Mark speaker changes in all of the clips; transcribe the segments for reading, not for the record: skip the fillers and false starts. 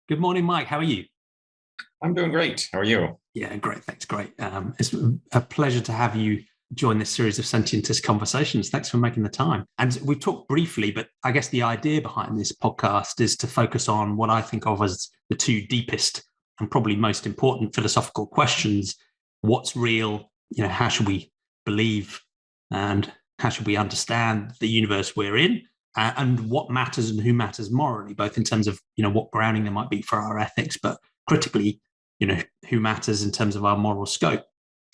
Speaker 1: Good morning, Mike. How are you?
Speaker 2: I'm doing great. How are you?
Speaker 1: Yeah, great. Thanks. Great. It's a pleasure to have you join this series of Sentientist Conversations. Thanks for making the time. And we talked briefly, but I guess the idea behind this podcast is to focus on what I think of as the two deepest and probably most important philosophical questions. What's real? How should we believe? And how should we understand the universe we're in? And what matters and who matters morally, both in terms of, what grounding there might be for our ethics, but critically, who matters in terms of our moral scope.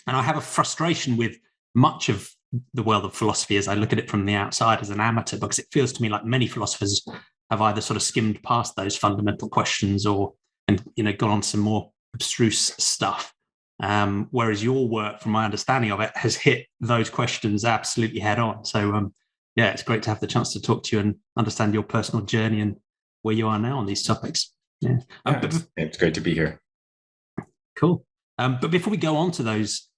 Speaker 1: And I have a frustration with much of the world of philosophy as I look at it from the outside as an amateur, because it feels to me like many philosophers have either sort of skimmed past those fundamental questions and gone on some more abstruse stuff. Whereas your work, from my understanding of it, has hit those questions absolutely head on. So, yeah, it's great to have the chance to talk to you and understand your personal journey and where you are now on these topics. Yeah,
Speaker 2: It's great to be here.
Speaker 1: Cool. But before we go on to those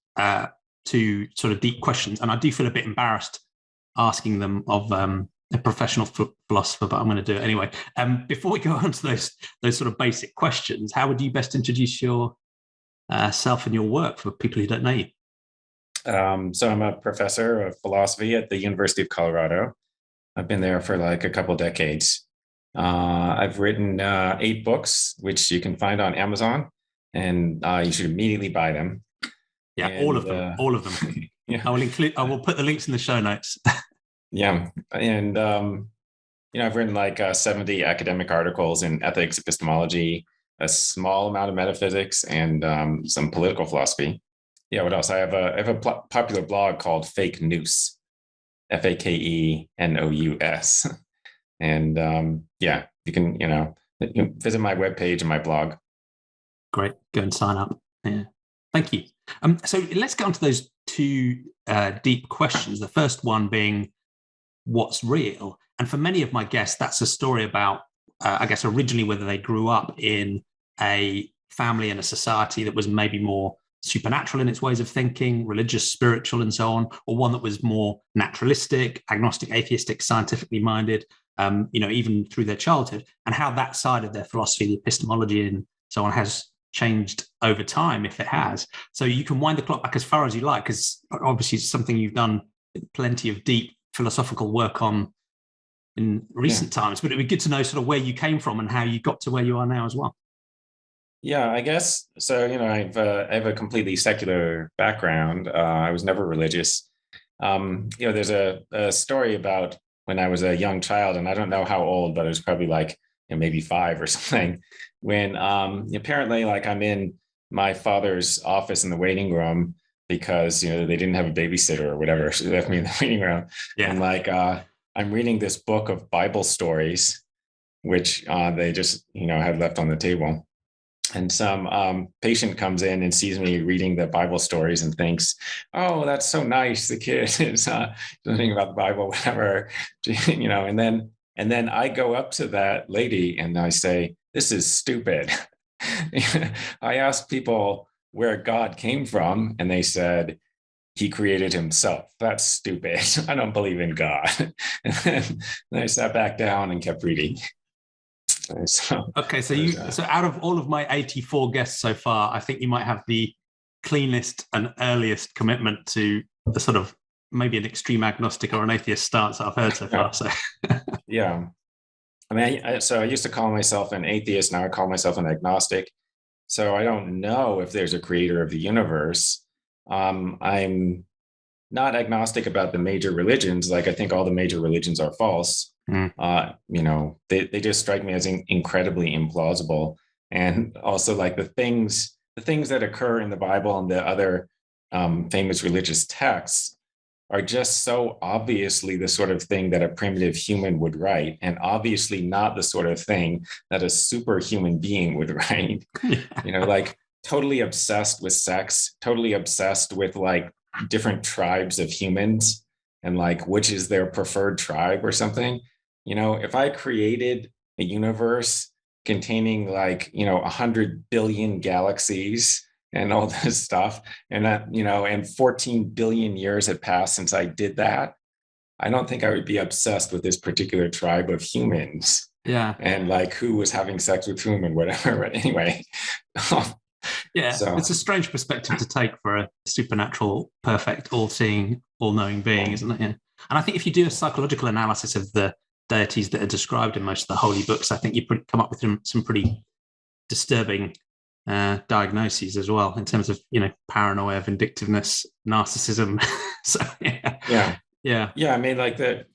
Speaker 1: two sort of deep questions, and I do feel a bit embarrassed asking them of a professional philosopher, but I'm going to do it anyway. Before we go on to those sort of basic questions, how would you best introduce your self and your work for people who don't know you?
Speaker 2: So I'm a professor of philosophy at the University of Colorado. I've been there for like a couple of decades. I've written 8 books, which you can find on Amazon, and you should immediately buy them.
Speaker 1: Yeah, and, all of them. Yeah. I will put the links in the show notes.
Speaker 2: Yeah, and I've written like 70 academic articles in ethics, epistemology, a small amount of metaphysics, and some political philosophy. Yeah, what else? I have a popular blog called Fake News, FAKENOUS. And yeah, you can visit my webpage and my blog.
Speaker 1: Great. Go and sign up. Yeah. Thank you. So let's get on to those two deep questions. The first one being, what's real? And for many of my guests, that's a story about, I guess, originally whether they grew up in a family and a society that was maybe more supernatural in its ways of thinking, religious, spiritual, and so on, or one that was more naturalistic, agnostic, atheistic, scientifically minded, even through their childhood, and how that side of their philosophy, the epistemology and so on, has changed over time, if it has. So you can wind the clock back as far as you like, because obviously it's something you've done plenty of deep philosophical work on in recent times, but it'd be good to know sort of where you came from and how you got to where you are now as well.
Speaker 2: Yeah, I guess so. I have a completely secular background. I was never religious. There's a story about when I was a young child, and I don't know how old, but it was probably like maybe 5 or something. When apparently, like, I'm in my father's office in the waiting room because they didn't have a babysitter or whatever, so they left me in the waiting room. Yeah. And like I'm reading this book of Bible stories, which they just had left on the table. And some patient comes in and sees me reading the Bible stories and thinks, "Oh, that's so nice. The kid is learning about the Bible, whatever." And then I go up to that lady and I say, "This is stupid." I asked people where God came from, and they said, "He created himself." That's stupid. I don't believe in God. And then I sat back down and kept reading.
Speaker 1: So out of all of my 84 guests so far, I think you might have the cleanest and earliest commitment to the sort of maybe an extreme agnostic or an atheist stance I've heard so far. So
Speaker 2: yeah, I mean, I used to call myself an atheist. Now I call myself an agnostic. So I don't know if there's a creator of the universe. I'm not agnostic about the major religions. Like, I think all the major religions are false. They just strike me as incredibly implausible. And also, like, the things that occur in the Bible and the other famous religious texts are just so obviously the sort of thing that a primitive human would write, and obviously not the sort of thing that a superhuman being would write. Like, totally obsessed with sex, totally obsessed with like different tribes of humans and like which is their preferred tribe or something. If I created a universe containing like 100 billion galaxies and all this stuff, and that and 14 billion years had passed since I did that, I don't think I would be obsessed with this particular tribe of humans.
Speaker 1: Yeah.
Speaker 2: and like who was having sex with whom and whatever. But anyway,
Speaker 1: Yeah.
Speaker 2: so
Speaker 1: It's a strange perspective to take for a supernatural, perfect, all-seeing, all-knowing being, isn't it? Yeah. And I think if you do a psychological analysis of the deities that are described in most of the holy books, I think you come up with some pretty disturbing diagnoses as well, in terms of, paranoia, vindictiveness, narcissism. So
Speaker 2: yeah,
Speaker 1: yeah,
Speaker 2: yeah. I mean, like the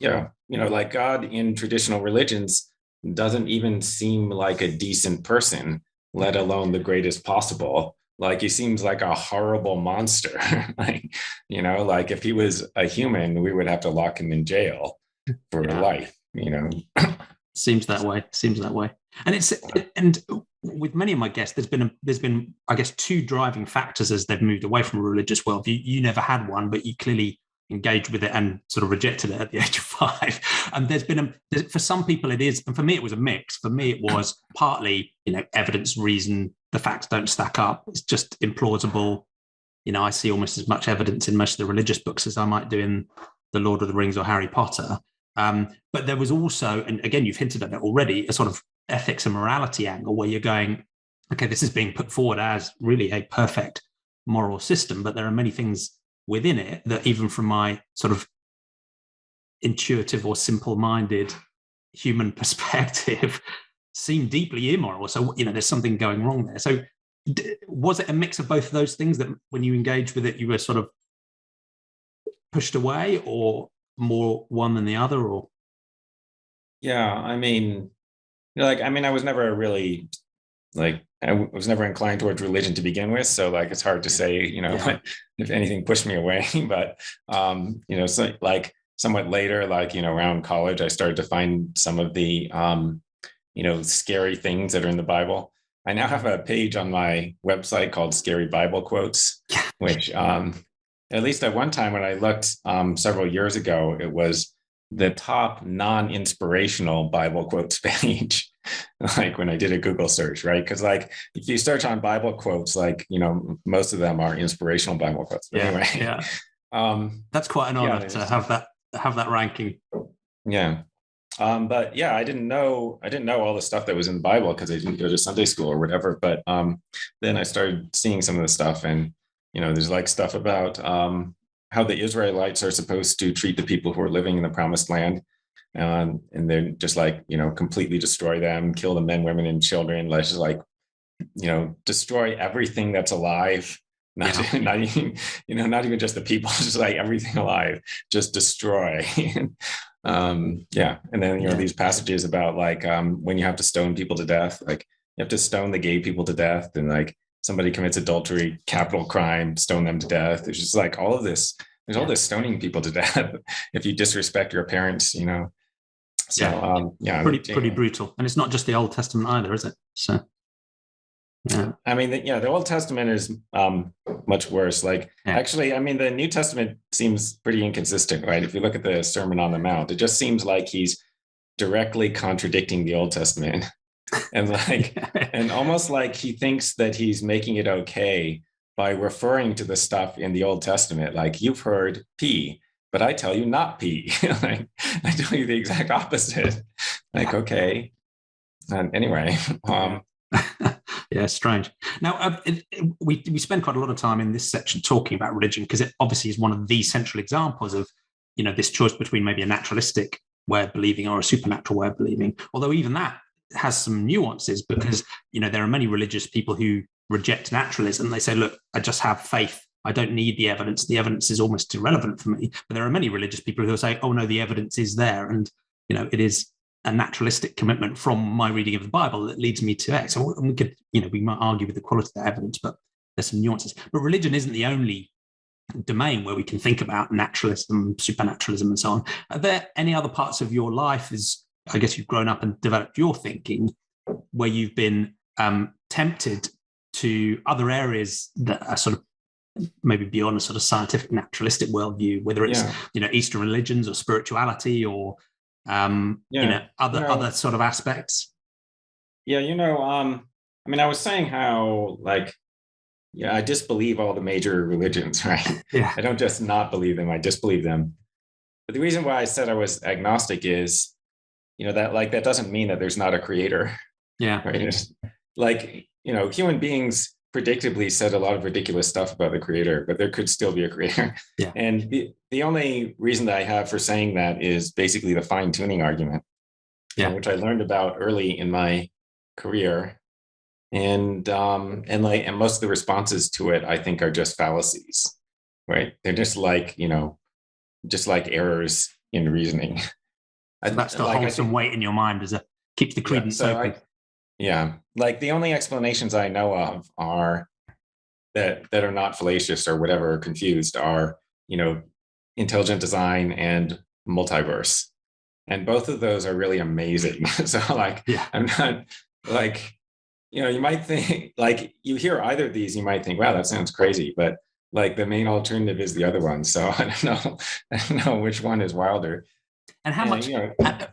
Speaker 2: like God in traditional religions doesn't even seem like a decent person, let alone the greatest possible. Like he seems like a horrible monster. Like, like if he was a human, we would have to lock him in jail for
Speaker 1: yeah.
Speaker 2: life.
Speaker 1: Seems that way. And with many of my guests, there's been I guess two driving factors as they've moved away from a religious worldview. You never had one, but you clearly engaged with it and sort of rejected it at the age of 5. And for some people it is, and for me it was a mix. For me it was partly evidence, reason, the facts don't stack up. It's just implausible. I see almost as much evidence in most of the religious books as I might do in the Lord of the Rings or Harry Potter. But there was also, and again, you've hinted at it already, a sort of ethics and morality angle where you're going, okay, this is being put forward as really a perfect moral system, but there are many things within it that even from my sort of intuitive or simple-minded human perspective seem deeply immoral. So, there's something going wrong there. So was it a mix of both of those things that when you engaged with it, you were sort of pushed away, or more one than the other? Or
Speaker 2: Yeah, I mean, I was never really I was never inclined towards religion to begin with, so like it's hard to say, if anything pushed me away. But so like somewhat later, like around college, I started to find some of the scary things that are in the Bible. I now have a page on my website called Scary Bible Quotes, which at least at one time when I looked several years ago, it was the top non-inspirational Bible quotes page. Like when I did a Google search, right? Because like if you search on Bible quotes, like most of them are inspirational Bible quotes. But anyway,
Speaker 1: that's quite an honor to have that ranking.
Speaker 2: Yeah. But yeah, I didn't know all the stuff that was in the Bible because I didn't go to Sunday school or whatever. But then I started seeing some of the stuff, and there's like stuff about how the Israelites are supposed to treat the people who are living in the promised land. And they're just like, completely destroy them, kill the men, women, and children. Let's just like, destroy everything that's alive. Not even just the people, just like everything alive, just destroy. And then these passages about like when you have to stone people to death, like you have to stone the gay people to death, and like somebody commits adultery, capital crime, stone them to death. There's just like all of this. There's all this stoning people to death if you disrespect your parents. So
Speaker 1: pretty brutal, and it's not just the Old Testament either, is it? So.
Speaker 2: Yeah. I mean, the Old Testament is much worse. Actually, I mean, the New Testament seems pretty inconsistent, right? If you look at the Sermon on the Mount, it just seems like he's directly contradicting the Old Testament, and and almost like he thinks that he's making it okay by referring to the stuff in the Old Testament, like you've heard P, but I tell you not P. Like I tell you the exact opposite. Like okay, and anyway.
Speaker 1: Yeah, strange. Now, we spend quite a lot of time in this section talking about religion because it obviously is one of the central examples of, this choice between maybe a naturalistic way of believing or a supernatural way of believing. Although even that has some nuances because, there are many religious people who reject naturalism. They say, look, I just have faith. I don't need the evidence. The evidence is almost irrelevant for me. But there are many religious people who say, oh, no, the evidence is there. And, it is a naturalistic commitment from my reading of the Bible that leads me to X. So we could, we might argue with the quality of that evidence, but there's some nuances. But religion isn't the only domain where we can think about naturalism, supernaturalism, and so on. Are there any other parts of your life, as I guess you've grown up and developed your thinking, where you've been tempted to other areas that are sort of maybe beyond a sort of scientific naturalistic worldview, whether it's Eastern religions or spirituality or other sort of aspects?
Speaker 2: Yeah, I mean, I was saying how I disbelieve all the major religions, right?
Speaker 1: Yeah.
Speaker 2: I don't just not believe them, I disbelieve them. But the reason why I said I was agnostic is that doesn't mean that there's not a creator.
Speaker 1: Yeah.
Speaker 2: Right. It's like, human beings predictably said a lot of ridiculous stuff about the creator, but there could still be a creator.
Speaker 1: Yeah.
Speaker 2: And the only reason that I have for saying that is basically the fine tuning argument, which I learned about early in my career. And most of the responses to it, I think, are just fallacies, right? They're just like errors in reasoning.
Speaker 1: So that still holds some weight in your mind as keeps the credence open.
Speaker 2: Like the only explanations I know of are that are not fallacious or whatever, confused, are, intelligent design and multiverse. And both of those are really amazing. So I'm not like, you might think, like, you hear either of these, you might think, wow, that sounds crazy. But like the main alternative is the other one. So I don't know which one is wilder.
Speaker 1: And how much,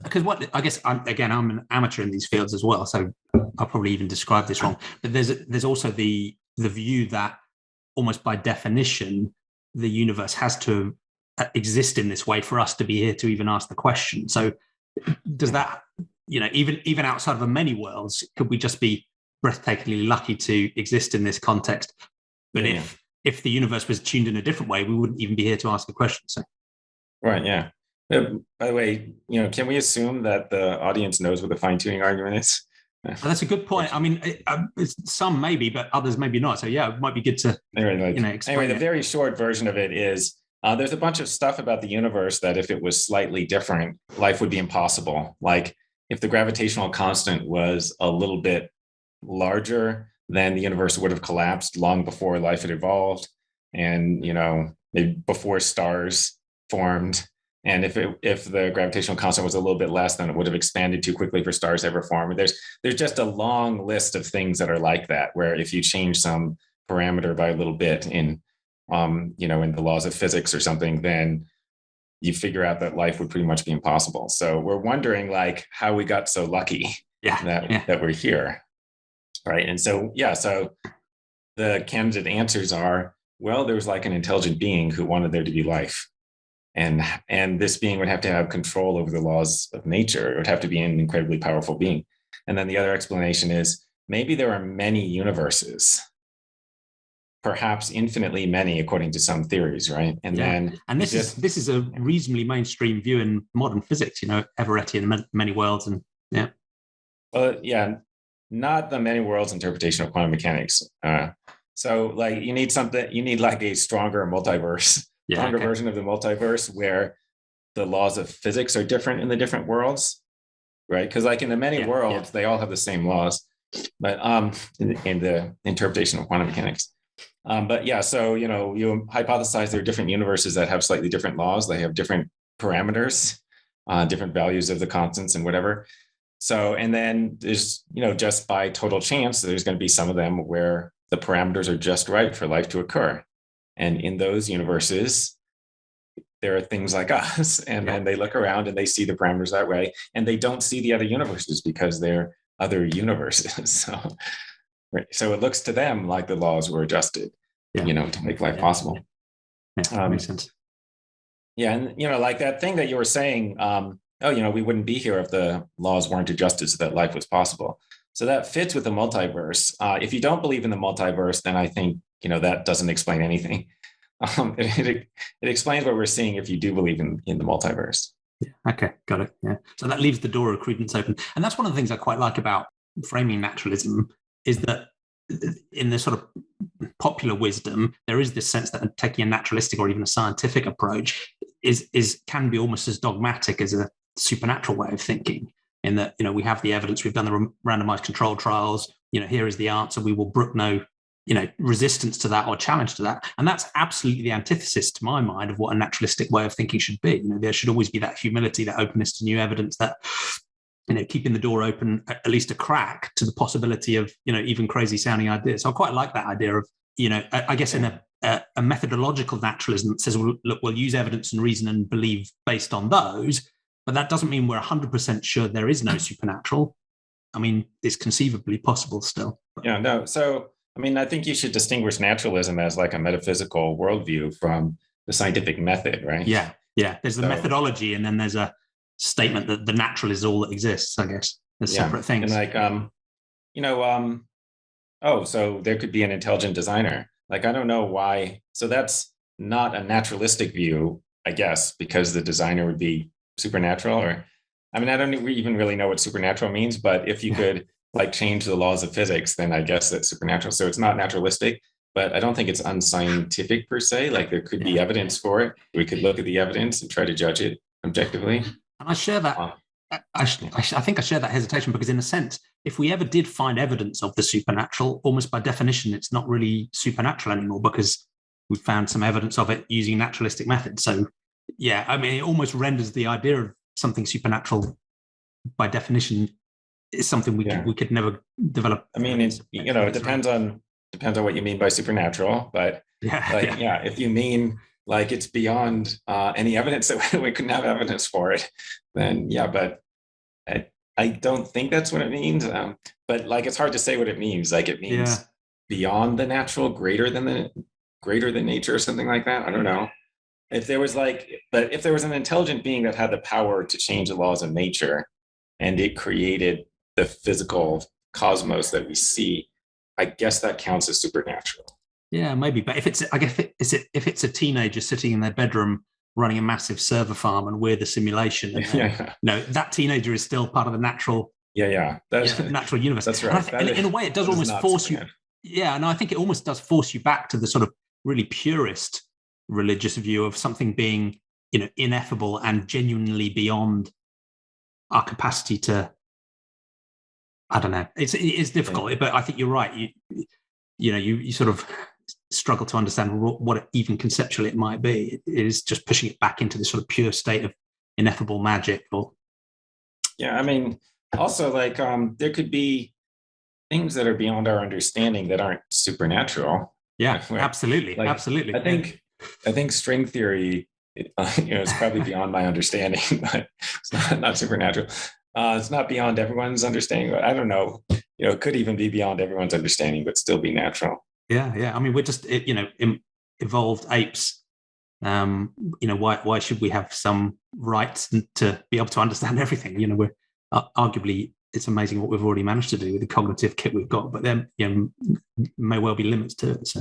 Speaker 1: because I'm an amateur in these fields as well, so I'll probably even describe this wrong, but there's also the view that almost by definition, the universe has to exist in this way for us to be here to even ask the question. So does that, even outside of the many worlds, could we just be breathtakingly lucky to exist in this context? But if the universe was tuned in a different way, we wouldn't even be here to ask a question. So.
Speaker 2: Right, yeah. By the way, can we assume that the audience knows what the fine-tuning argument is?
Speaker 1: That's a good point. I mean, some maybe, but others maybe not. So yeah, it might be good to explain.
Speaker 2: Anyway, the very short version of it is there's a bunch of stuff about the universe that if it was slightly different, life would be impossible. Like if the gravitational constant was a little bit larger, then the universe would have collapsed long before life had evolved, and maybe before stars formed. And if the gravitational constant was a little bit less, then it would have expanded too quickly for stars to ever form. There's just a long list of things that are like that, where if you change some parameter by a little bit in in the laws of physics or something, then you figure out that life would pretty much be impossible. So we're wondering like how we got so lucky that we're here. Right. And so, so the candidate answers are, well, there was like an intelligent being who wanted there to be life. And this being would have to have control over the laws of nature. It would have to be an incredibly powerful being. And then the other explanation is maybe there are many universes, perhaps infinitely many, according to some theories, right? And this is a reasonably mainstream view in modern physics, Everettian many worlds and not the many worlds interpretation of quantum mechanics. So like you need like a stronger multiverse. Version of the multiverse where the laws of physics are different in the different worlds, right? Because like in the many worlds, they all have the same laws, but in the interpretation of quantum mechanics. So you hypothesize there are different universes that have slightly different laws. They have different parameters, different values of the constants and whatever. So, and then there's, just by total chance, there's going to be some of them where the parameters are just right for life to occur. And in those universes, there are things like us, and then they look around and they see the parameters that way, and they don't see the other universes because they're other universes. So it looks to them like the laws were adjusted, to make life possible.
Speaker 1: Yeah, makes sense.
Speaker 2: Yeah, and like that thing that you were saying, we wouldn't be here if the laws weren't adjusted so that life was possible. So that fits with the multiverse. If you don't believe in the multiverse, then I think that doesn't explain anything. It explains what we're seeing if you do believe in the multiverse.
Speaker 1: Yeah. Okay, got it. Yeah. So that leaves the door of credence open. And that's one of the things I quite like about framing naturalism is that in the sort of popular wisdom, there is this sense that taking a naturalistic or even a scientific approach can be almost as dogmatic as a supernatural way of thinking. In that, we have the evidence, we've done the randomized controlled trials, here is the answer, we will brook no, resistance to that or challenge to that. And that's absolutely the antithesis, to my mind, of what a naturalistic way of thinking should be. There should always be that humility, that openness to new evidence, that, keeping the door open, at least a crack, to the possibility of, even crazy sounding ideas. So I quite like that idea of, I guess in a methodological naturalism that says, well, look, we'll use evidence and reason and believe based on those. But that doesn't mean we're 100% sure there is no supernatural. I mean, it's conceivably possible still.
Speaker 2: Yeah, no. So, I think you should distinguish naturalism as like a metaphysical worldview from the scientific method, right?
Speaker 1: Yeah. There's the methodology, and then there's a statement that the natural is all that exists, I guess. There's separate things.
Speaker 2: And like, oh, so there could be an intelligent designer. Like, I don't know why. So that's not a naturalistic view, I guess, because the designer would be supernatural. Or, I mean, I don't even really know what supernatural means, but if you could like change the laws of physics, then I guess that's supernatural. So it's not naturalistic, but I don't think it's unscientific per se. Like there could be evidence for it. We could look at the evidence and try to judge it objectively.
Speaker 1: And I share that. I think I share that hesitation because, in a sense, if we ever did find evidence of the supernatural, almost by definition, it's not really supernatural anymore because we've found some evidence of it using naturalistic methods. So, yeah, I mean, it almost renders the idea of something supernatural, by definition, is something we could never develop.
Speaker 2: I mean, it depends on what you mean by supernatural, but if you mean like it's beyond any evidence that we couldn't have evidence for it, then but I don't think that's what it means. But like it's hard to say what it means. Like it means beyond the natural, greater than nature, or something like that. I don't know. If there was an intelligent being that had the power to change the laws of nature, and it created the physical cosmos that we see, I guess that counts as supernatural.
Speaker 1: Yeah, maybe. But if it's a teenager sitting in their bedroom running a massive server farm and we're the simulation, that teenager is still part of the natural natural universe.
Speaker 2: That's right.
Speaker 1: In a way, it does almost force you. Yeah, and I think it almost does force you back to the sort of really purist religious view of something being, ineffable and genuinely beyond our capacity to. I don't know. It's difficult, but I think you're right. You sort of struggle to understand what even conceptually it might be. It is just pushing it back into this sort of pure state of ineffable magic.
Speaker 2: I mean, also like there could be things that are beyond our understanding that aren't supernatural.
Speaker 1: Yeah, absolutely, absolutely.
Speaker 2: I think string theory, is probably beyond my understanding, but it's not supernatural. It's not beyond everyone's understanding, but I don't know. It could even be beyond everyone's understanding, but still be natural.
Speaker 1: Yeah. I mean, we're just, evolved apes. Why should we have some rights to be able to understand everything? We're arguably, it's amazing what we've already managed to do with the cognitive kit we've got, but then, may well be limits to it. So,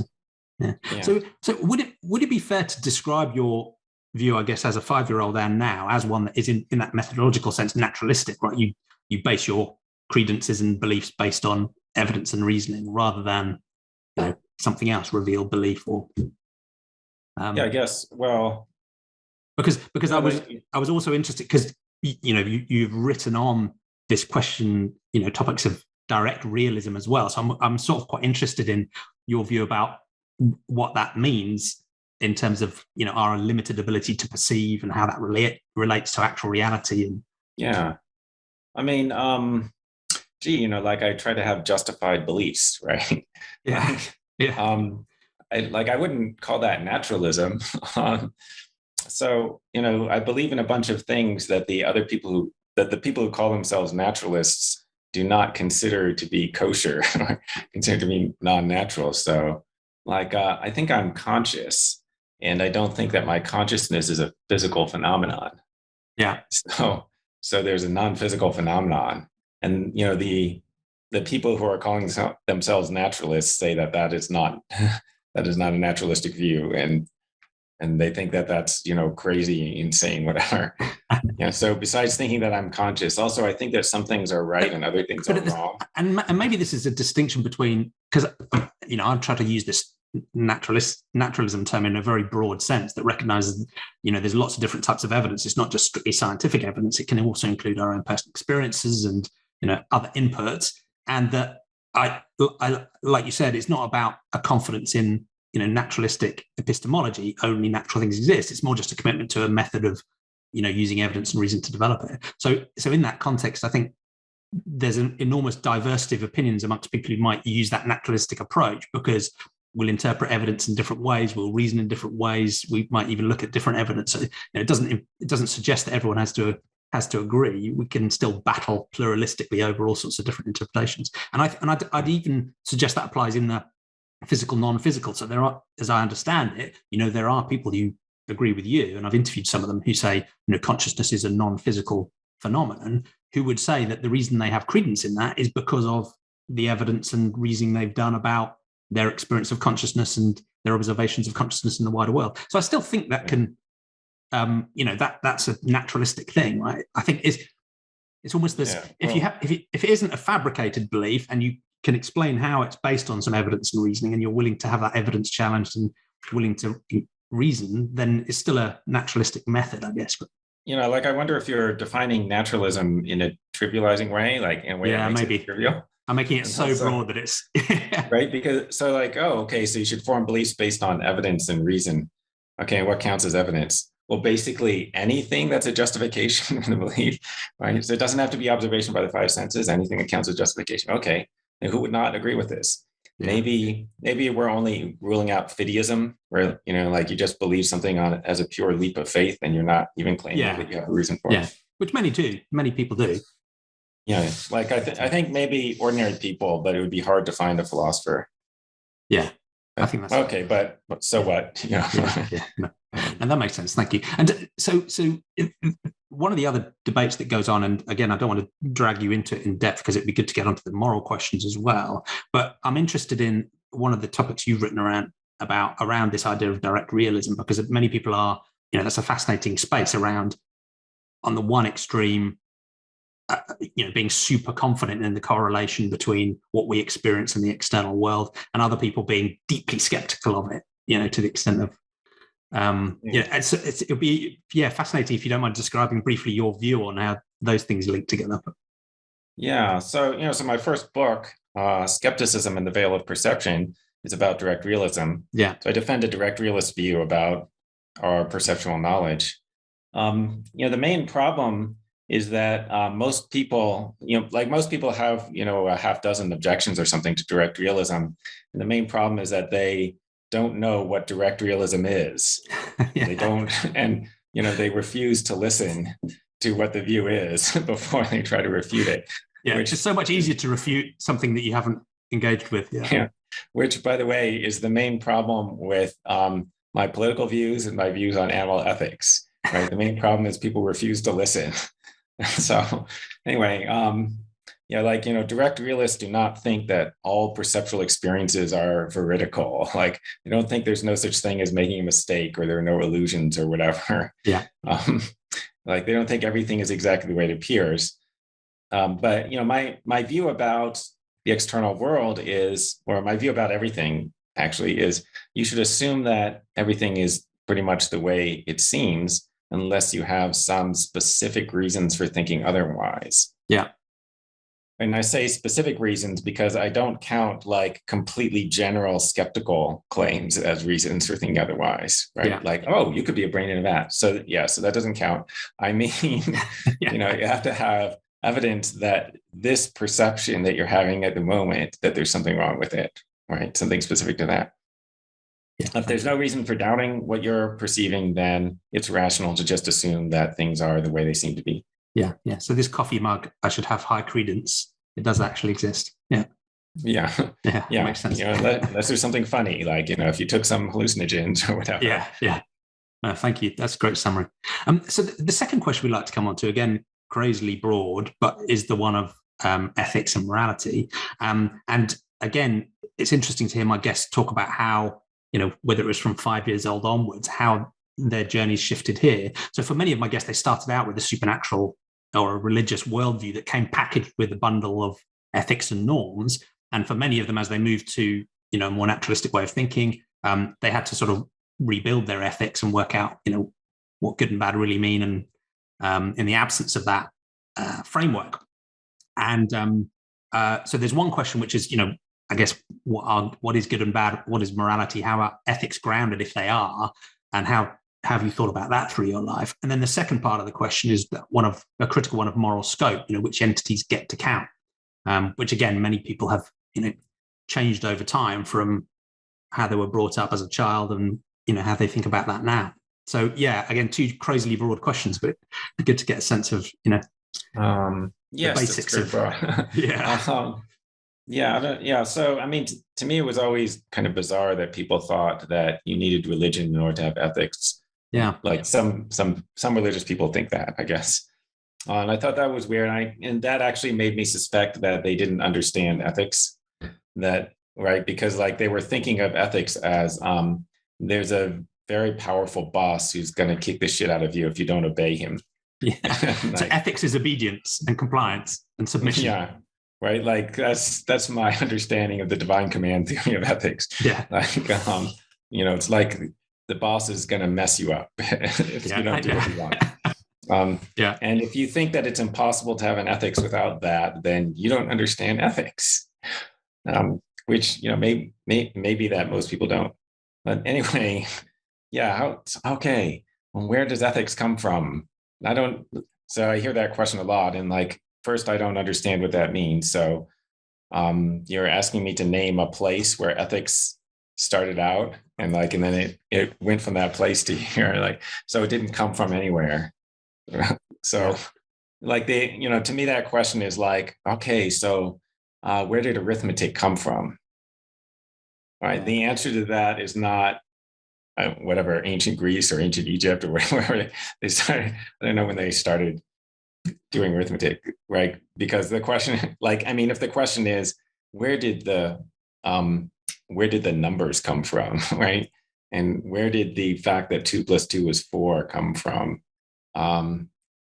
Speaker 1: yeah. So would it be fair to describe your view, I guess, as a 5-year-old and now as one that is in that methodological sense naturalistic, right? You base your credences and beliefs based on evidence and reasoning rather than something else, revealed belief or
Speaker 2: I guess. Well,
Speaker 1: because I was also interested because you've written on this question, topics of direct realism as well. So I'm sort of quite interested in your view about what that means in terms of our limited ability to perceive and how that relates to actual reality. And
Speaker 2: I mean, like I try to have justified beliefs, right? I wouldn't call that naturalism. So I believe in a bunch of things that the people who call themselves naturalists do not consider to be kosher, consider to be non-natural. So I think I'm conscious, and I don't think that my consciousness is a physical phenomenon.
Speaker 1: Yeah.
Speaker 2: So there's a non-physical phenomenon, and the people who are calling themselves naturalists say that is not a naturalistic view, and they think that that's crazy, insane, whatever. So besides thinking that I'm conscious, also I think that some things are right and other things are wrong.
Speaker 1: And maybe this is a distinction between, because I've tried to use this naturalism term in a very broad sense that recognizes there's lots of different types of evidence. It's not just strictly scientific evidence. It can also include our own personal experiences and other inputs. And that I like you said, it's not about a confidence in naturalistic epistemology. Only natural things exist. It's more just a commitment to a method of using evidence and reason to develop it. So in that context, I think there's an enormous diversity of opinions amongst people who might use that naturalistic approach because we'll interpret evidence in different ways, we'll reason in different ways, we might even look at different evidence. So it doesn't suggest that everyone has to agree. We can still battle pluralistically over all sorts of different interpretations. And I'd even suggest that applies in the physical, non-physical. So there are, as I understand it, there are people who agree with you, and I've interviewed some of them who say, consciousness is a non-physical phenomenon, who would say that the reason they have credence in that is because of the evidence and reasoning they've done about their experience of consciousness and their observations of consciousness in the wider world. So I still think that can, that's a naturalistic thing, right? I think it's almost this. If it isn't a fabricated belief, and you can explain how it's based on some evidence and reasoning, and you're willing to have that evidence challenged and willing to reason, then it's still a naturalistic method, I guess. But
Speaker 2: I wonder if you're defining naturalism in a trivializing way, like in a way that makes it trivial.
Speaker 1: I'm making it so broad that it's
Speaker 2: right. Because so you should form beliefs based on evidence and reason. Okay, what counts as evidence? Well, basically anything that's a justification in the belief, right? So it doesn't have to be observation by the five senses. Anything that counts as justification. Okay, and who would not agree with this? Yeah. Maybe we're only ruling out fideism, where you just believe something on it as a pure leap of faith, and you're not even claiming that you have a reason for it.
Speaker 1: Which many people do.
Speaker 2: Yeah, I think maybe ordinary people, but it would be hard to find a philosopher.
Speaker 1: Yeah, I think that's
Speaker 2: okay. But so what?
Speaker 1: No. And that makes sense. Thank you. And so one of the other debates that goes on, and again, I don't want to drag you into it in depth because it'd be good to get onto the moral questions as well. But I'm interested in one of the topics you've written around this idea of direct realism, because many people are, that's a fascinating space around, on the one extreme, being super confident in the correlation between what we experience in the external world, and other people being deeply skeptical of it, to the extent of, it'll be fascinating if you don't mind describing briefly your view on how those things link together.
Speaker 2: Yeah, so my first book, Skepticism in the Veil of Perception, is about direct realism.
Speaker 1: Yeah,
Speaker 2: so I defend a direct realist view about our perceptual knowledge. The main problem is that most people have, a half dozen objections or something to direct realism. And the main problem is that they don't know what direct realism is. They don't, and, they refuse to listen to what the view is before they try to refute it.
Speaker 1: Yeah, which is so much easier to refute something that you haven't engaged with.
Speaker 2: Yeah. Which, by the way, is the main problem with my political views and my views on animal ethics. Right. The main problem is people refuse to listen. So anyway, direct realists do not think that all perceptual experiences are veridical. Like, they don't think there's no such thing as making a mistake, or there are no illusions or whatever.
Speaker 1: Yeah.
Speaker 2: They don't think everything is exactly the way it appears. But my view about the external world is, or my view about everything actually is, you should assume that everything is pretty much the way it seems, unless you have some specific reasons for thinking otherwise.
Speaker 1: Yeah.
Speaker 2: And I say specific reasons because I don't count completely general skeptical claims as reasons for thinking otherwise, right? Yeah. You could be a brain in a vat. So that doesn't count. I mean, you have to have evidence that this perception that you're having at the moment, that there's something wrong with it, right? Something specific to that. Yeah. If there's no reason for doubting what you're perceiving, then it's rational to just assume that things are the way they seem to be.
Speaker 1: Yeah. So this coffee mug, I should have high credence. It does actually exist. Yeah.
Speaker 2: Yeah.
Speaker 1: Makes sense.
Speaker 2: Unless there's something funny, if you took some hallucinogens or whatever.
Speaker 1: Yeah. No, thank you. That's a great summary. So the second question we'd like to come on to, again, crazily broad, but is the one of ethics and morality. And again, it's interesting to hear my guests talk about how, whether it was from 5 years old onwards, how their journeys shifted here. So for many of my guests, they started out with a supernatural or a religious worldview that came packaged with a bundle of ethics and norms. And for many of them, as they moved to, a more naturalistic way of thinking, they had to sort of rebuild their ethics and work out, what good and bad really mean. And in the absence of that framework. And so there's one question, which is, I guess, what is good and bad? What is morality? How are ethics grounded, if they are? And how have you thought about that through your life? And then the second part of the question is a critical one of moral scope, which entities get to count, which again, many people have, changed over time from how they were brought up as a child and, how they think about that now. So yeah, again, two crazily broad questions, but it'd be good to get a sense of, the basics of
Speaker 2: So, I mean, to me, it was always kind of bizarre that people thought that you needed religion in order to have ethics.
Speaker 1: Yeah.
Speaker 2: Like some religious people think that, I guess. And I thought that was weird. And that actually made me suspect that they didn't understand ethics. That right, because like they were thinking of ethics as there's a very powerful boss who's going to kick the shit out of you if you don't obey him.
Speaker 1: Yeah.
Speaker 2: Like,
Speaker 1: so ethics is obedience and compliance and submission.
Speaker 2: Yeah. Right. Like that's my understanding of the divine command theory of ethics.
Speaker 1: Yeah.
Speaker 2: Like, it's like the boss is going to mess you up if you don't do what you want. And if you think that it's impossible to have an ethics without that, then you don't understand ethics, which, maybe that most people don't. But anyway, okay. Well, where does ethics come from? So I hear that question a lot. And like, first, I don't understand what that means. So you're asking me to name a place where ethics started out and then it went from that place to here. Like, so it didn't come from anywhere. So like to me, that question is like, okay, so where did arithmetic come from? All right. The answer to that is not whatever, ancient Greece or ancient Egypt or wherever they started. I don't know when they started doing arithmetic, right? Because the question, if the question is, where did the numbers come from, right? And where did the fact that 2 + 2 is 4 come from? I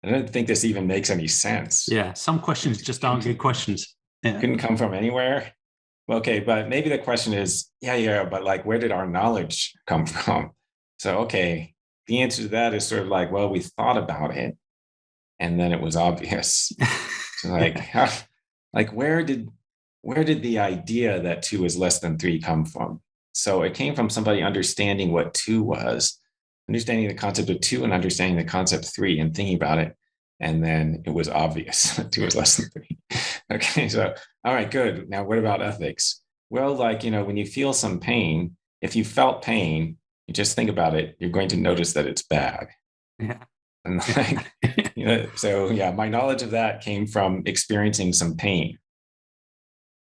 Speaker 2: don't think this even makes any sense.
Speaker 1: Yeah, some questions just aren't good questions. Yeah.
Speaker 2: Couldn't come from anywhere. Okay, but maybe the question is, but like, where did our knowledge come from? So, okay, the answer to that is sort of like, well, we thought about it, and then it was obvious. So like, where did the idea that 2 is less than 3 come from? So it came from somebody understanding what 2 was, understanding the concept of 2 and understanding the concept 3 and thinking about it. And then it was obvious that 2 is less than 3. Okay, so, all right, good. Now, what about ethics? Well, when you feel some pain, if you felt pain, you just think about it, you're going to notice that it's bad.
Speaker 1: Yeah.
Speaker 2: And my knowledge of that came from experiencing some pain.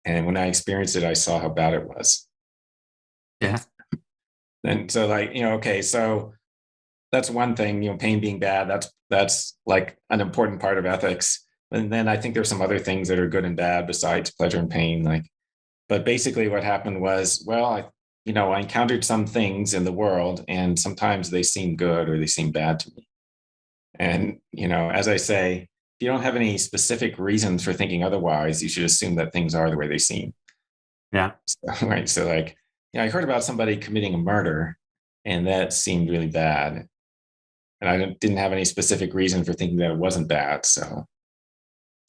Speaker 2: And when I experienced it, I saw how bad it was.
Speaker 1: Yeah.
Speaker 2: And so okay, so that's one thing, pain being bad, that's like an important part of ethics. And then I think there's some other things that are good and bad besides pleasure and pain. But basically what happened was, well, I encountered some things in the world and sometimes they seem good or they seem bad to me. And, as I say, if you don't have any specific reasons for thinking otherwise, you should assume that things are the way they seem.
Speaker 1: Yeah.
Speaker 2: So, right. So I heard about somebody committing a murder and that seemed really bad. And I didn't have any specific reason for thinking that it wasn't bad. So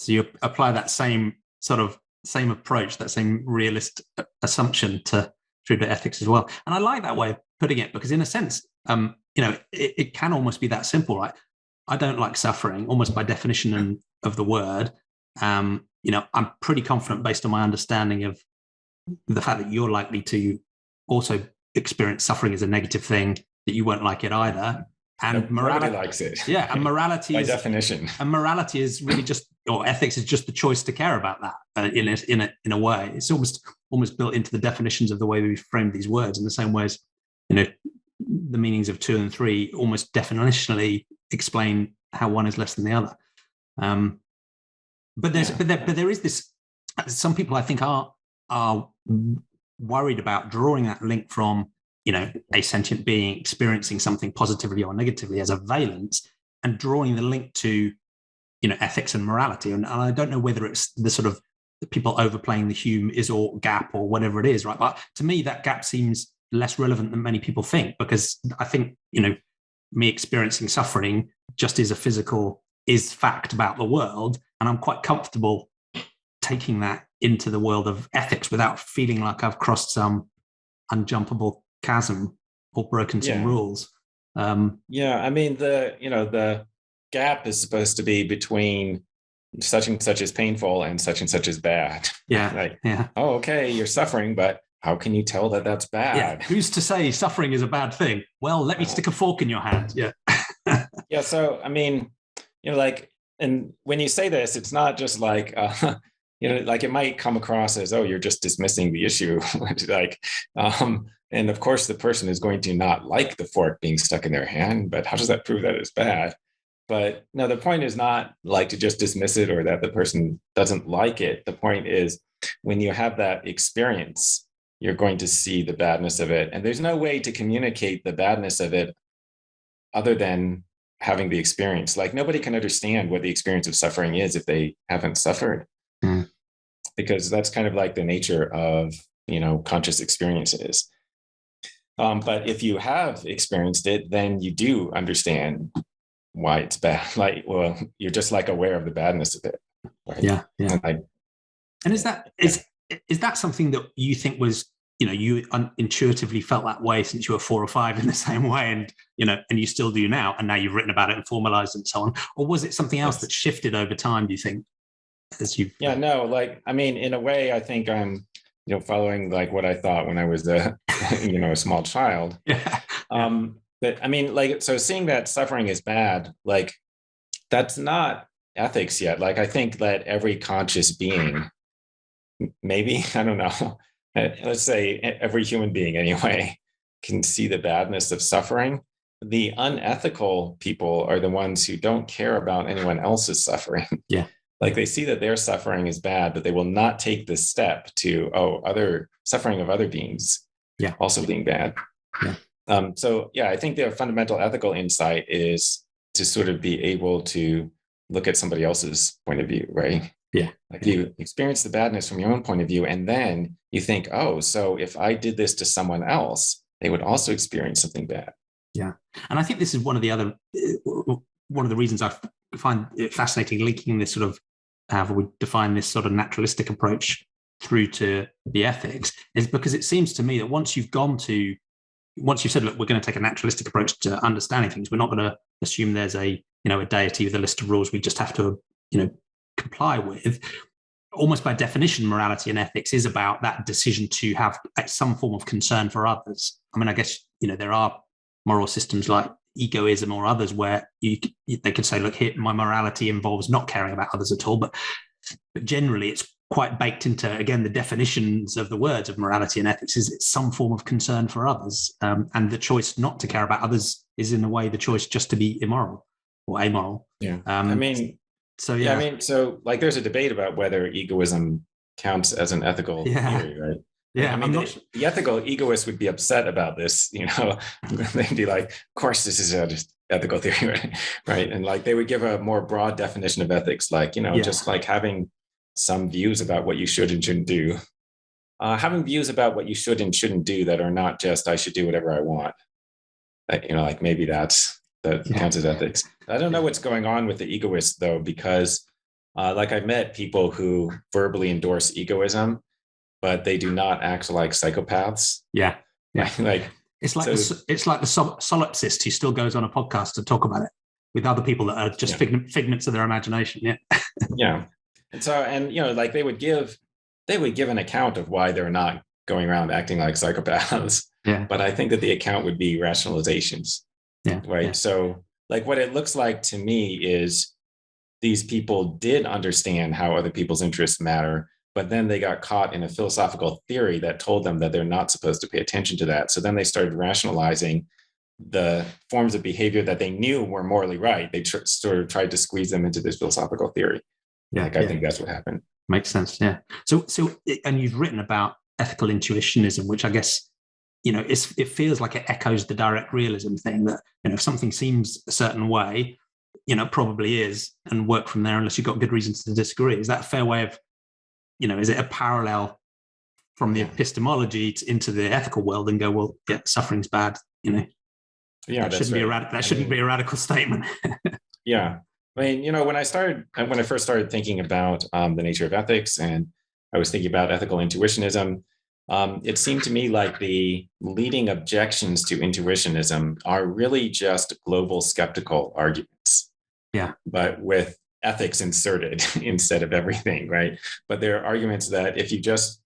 Speaker 1: you apply that same approach, that same realist assumption to through the ethics as well. And I like that way of putting it because in a sense, it can almost be that simple, right? I don't like suffering almost by definition of the word. I'm pretty confident based on my understanding of the fact that you're likely to also experience suffering as a negative thing, that you won't like it either. And morality
Speaker 2: likes it.
Speaker 1: Yeah, and morality
Speaker 2: by
Speaker 1: is,
Speaker 2: definition.
Speaker 1: And morality is really just, or ethics is just the choice to care about that in a way. It's almost built into the definitions of the way we frame these words in the same way as the meanings of 2 and 3 almost definitionally explain how one is less than the other. But there is this. Some people I think are worried about drawing that link from a sentient being experiencing something positively or negatively as a valence, and drawing the link to ethics and morality. And I don't know whether it's the sort of the people overplaying the Hume is or gap or whatever it is, right? But to me, that gap seems less relevant than many people think, because I think me experiencing suffering just is is fact about the world, and I'm quite comfortable taking that into the world of ethics without feeling like I've crossed some unjumpable chasm or broken some rules.
Speaker 2: I mean, the gap is supposed to be between such and such is painful and such is bad. Oh, okay, you're suffering, but how can you tell that that's bad?
Speaker 1: Yeah, who's to say suffering is a bad thing? Well, let me stick a fork in your hand. Yeah.
Speaker 2: So I mean, and when you say this, it's not just like it might come across as, oh, you're just dismissing the issue. And of course, the person is going to not like the fork being stuck in their hand, but how does that prove that it's bad? But no, the point is not like to just dismiss it or that the person doesn't like it. The point is when you have that experience, you're going to see the badness of it. And there's no way to communicate the badness of it other than having the experience. Like nobody can understand what the experience of suffering is if they haven't suffered, because that's kind of like the nature of, conscious experiences. But if you have experienced it, then you do understand why it's bad. Like, well, you're just like aware of the badness of it. Right?
Speaker 1: Yeah. And is that something that you think was, you intuitively felt that way since you were 4 or 5 in the same way, and and you still do now, and now you've written about it and formalized and so on, or was it something else that shifted over time? Do you think?
Speaker 2: In a way, I think I'm, following like what I thought when I was a small child. But so seeing that suffering is bad, like that's not ethics yet. Like I think that every conscious being, maybe, I don't know, let's say every human being anyway, can see the badness of suffering. The unethical people are the ones who don't care about anyone else's suffering.
Speaker 1: Yeah.
Speaker 2: Like they see that their suffering is bad, but they will not take the step to, other suffering of other beings also being bad.
Speaker 1: Yeah.
Speaker 2: I think the fundamental ethical insight is to sort of be able to look at somebody else's point of view, right?
Speaker 1: Yeah.
Speaker 2: Like you experience the badness from your own point of view, and then you think, so if I did this to someone else, they would also experience something bad.
Speaker 1: Yeah. And I think this is one of the reasons I find it fascinating linking this sort of, however we define this sort of naturalistic approach through to the ethics, is because it seems to me that once you've said, look, we're going to take a naturalistic approach to understanding things, we're not going to assume there's a deity with a list of rules we just have to, comply with. Almost by definition, morality and ethics is about that decision to have some form of concern for others. I mean, I guess, there are moral systems like egoism or others where they could say, look, here, my morality involves not caring about others at all. But generally, it's quite baked into, again, the definitions of the words of morality and ethics is it's some form of concern for others. And the choice not to care about others is, in a way, the choice just to be immoral or amoral.
Speaker 2: Yeah. So there's a debate about whether egoism counts as an ethical theory, right?
Speaker 1: Yeah,
Speaker 2: the ethical egoists would be upset about this. They'd be like, "Of course, this is an ethical theory, right?" And like they would give a more broad definition of ethics, like just like having some views about what you should and shouldn't do, having views about what you should and shouldn't do that are not just I should do whatever I want. Like maybe that counts as ethics. I don't know what's going on with the egoists though, because I've met people who verbally endorse egoism, but they do not act like psychopaths.
Speaker 1: Yeah.
Speaker 2: It's like
Speaker 1: the solipsist who still goes on a podcast to talk about it with other people that are just figments of their imagination. Yeah.
Speaker 2: Yeah. And so, they would give an account of why they're not going around acting like psychopaths.
Speaker 1: Yeah.
Speaker 2: But I think that the account would be rationalizations.
Speaker 1: Yeah.
Speaker 2: Right.
Speaker 1: Yeah.
Speaker 2: So what it looks like to me is these people did understand how other people's interests matter, but then they got caught in a philosophical theory that told them that they're not supposed to pay attention to that. So then they started rationalizing the forms of behavior that they knew were morally right. They sort of tried to squeeze them into this philosophical theory. I think that's what happened.
Speaker 1: Makes sense. Yeah. So, and you've written about ethical intuitionism, which I guess, it feels like it echoes the direct realism thing that, if something seems a certain way, probably is, and work from there unless you've got good reasons to disagree. Is that a fair way of, is it a parallel from the epistemology into the ethical world and go, well, suffering's bad,
Speaker 2: Yeah,
Speaker 1: that shouldn't be a radical statement.
Speaker 2: Yeah. When I first started thinking about the nature of ethics, and I was thinking about ethical intuitionism, it seemed to me like the leading objections to intuitionism are really just global skeptical arguments.
Speaker 1: Yeah.
Speaker 2: But with ethics inserted instead of everything, right? But there are arguments that if you just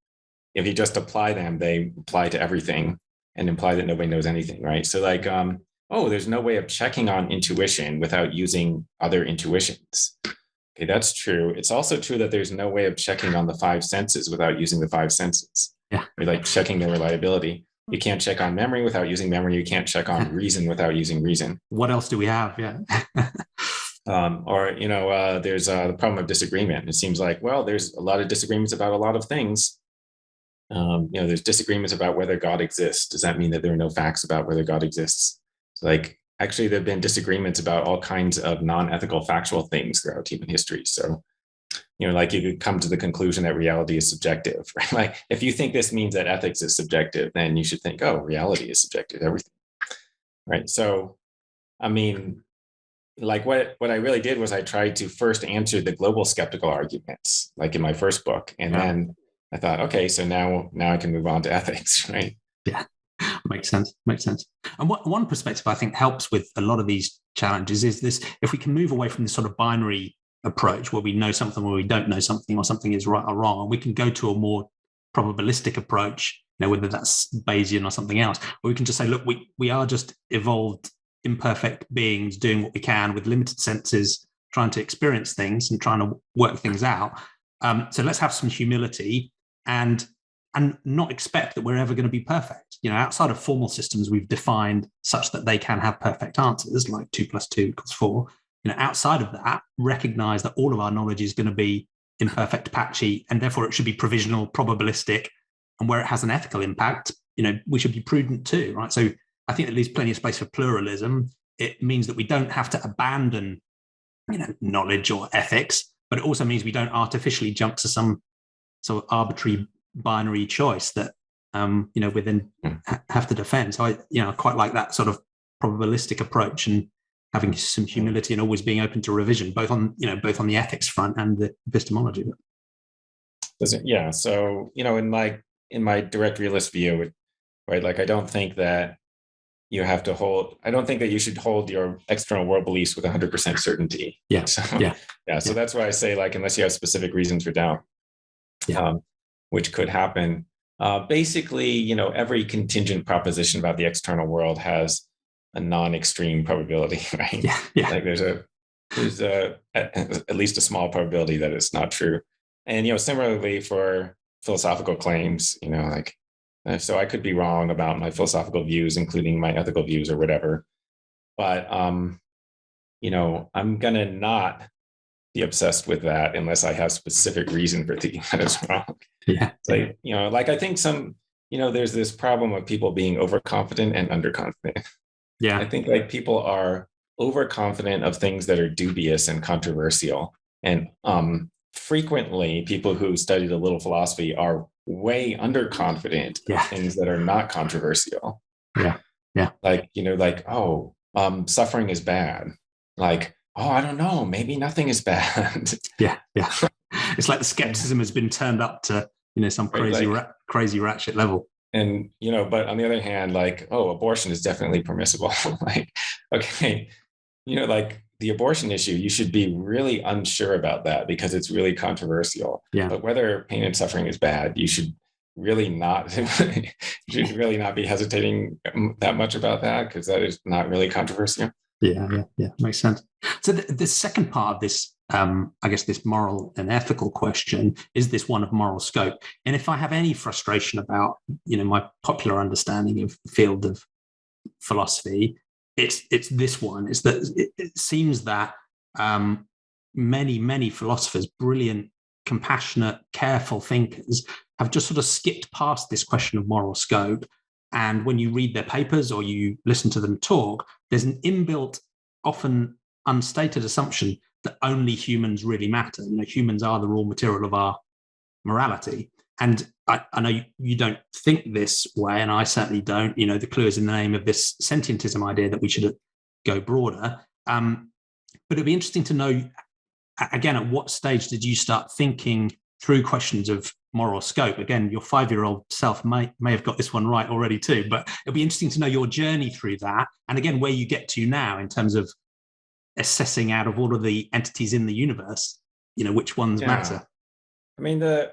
Speaker 2: apply them, they apply to everything and imply that nobody knows anything, right? So there's no way of checking on intuition without using other intuitions. Okay, that's true. It's also true that there's no way of checking on the 5 senses without using the 5 senses.
Speaker 1: Yeah.
Speaker 2: Or checking their reliability. You can't check on memory without using memory. You can't check on reason without using reason.
Speaker 1: What else do we have? Yeah.
Speaker 2: There's the problem of disagreement. It seems like, well, there's a lot of disagreements about a lot of things. There's disagreements about whether God exists. Does that mean that there are no facts about whether God exists? So, like, actually, there have been disagreements about all kinds of non-ethical factual things throughout human history. So, like, you could come to the conclusion that reality is subjective, right? Like, if you think this means that ethics is subjective, then you should think, oh, reality is subjective, everything, right? So, I mean, like, what I really did was I tried to first answer the global skeptical arguments, like in my first book, and then I thought, okay, so now I can move on to ethics, right?
Speaker 1: Yeah, makes sense. And one perspective I think helps with a lot of these challenges is this: if we can move away from this sort of binary approach where we know something or we don't know something, or something is right or wrong, and we can go to a more probabilistic approach, whether that's Bayesian or something else, or we can just say, look, we are just evolved imperfect beings doing what we can with limited senses, trying to experience things and trying to work things out. So let's have some humility and not expect that we're ever going to be perfect. Outside of formal systems we've defined such that they can have perfect answers, like 2 + 2 = 4. Outside of that, recognize that all of our knowledge is going to be imperfect, patchy, and therefore it should be provisional, probabilistic. And where it has an ethical impact, we should be prudent too, right? So I think that leaves plenty of space for pluralism. It means that we don't have to abandon, knowledge or ethics, but it also means we don't artificially jump to some sort of arbitrary binary choice that, we then have to defend. So I quite like that sort of probabilistic approach, and having some humility and always being open to revision, both on the ethics front and the epistemology.
Speaker 2: Yeah. So, in my direct realist view, right, like, I don't think that I don't think that you should hold your external world beliefs with 100% certainty.
Speaker 1: Yeah.
Speaker 2: So, So that's why I say, like, unless you have specific reasons for doubt, which could happen, basically, every contingent proposition about the external world has a non-extreme probability, right?
Speaker 1: Yeah.
Speaker 2: Like, there's at least a small probability that it's not true. And, similarly for philosophical claims, so I could be wrong about my philosophical views, including my ethical views or whatever. But, I'm going to not be obsessed with that unless I have specific reason for thinking that it's wrong.
Speaker 1: Yeah.
Speaker 2: Like, I think there's this problem of people being overconfident and underconfident.
Speaker 1: Yeah.
Speaker 2: I think, like, people are overconfident of things that are dubious and controversial. And frequently people who studied a little philosophy are way underconfident of things that are not controversial.
Speaker 1: Yeah.
Speaker 2: Like, suffering is bad. Like, oh, I don't know, maybe nothing is bad.
Speaker 1: Yeah. It's like the skepticism has been turned up to, some crazy ratchet level.
Speaker 2: And, but on the other hand, like, oh, abortion is definitely permissible. Like, okay, like, the abortion issue, you should be really unsure about that because it's really controversial.
Speaker 1: Yeah.
Speaker 2: But whether pain and suffering is bad, you should really not be hesitating that much about that, because that is not really controversial.
Speaker 1: Yeah. Makes sense. So the second part of this, I guess, this moral and ethical question is this one of moral scope. And if I have any frustration about, my popular understanding of the field of philosophy, it's this one. It's that it seems that many philosophers, brilliant, compassionate, careful thinkers, have just sort of skipped past this question of moral scope. And when you read their papers or you listen to them talk, there's an inbuilt, often unstated assumption that only humans really matter. Humans are the raw material of our morality. And I know you don't think this way, and I certainly don't. The clue is in the name of this sentientism idea that we should go broader. But it'd be interesting to know, again, at what stage did you start thinking through questions of moral scope? Again, your 5-year-old self may have got this one right already too, but it'll be interesting to know your journey through that, and again, where you get to now in terms of assessing, out of all of the entities in the universe, which ones matter.
Speaker 2: I mean, the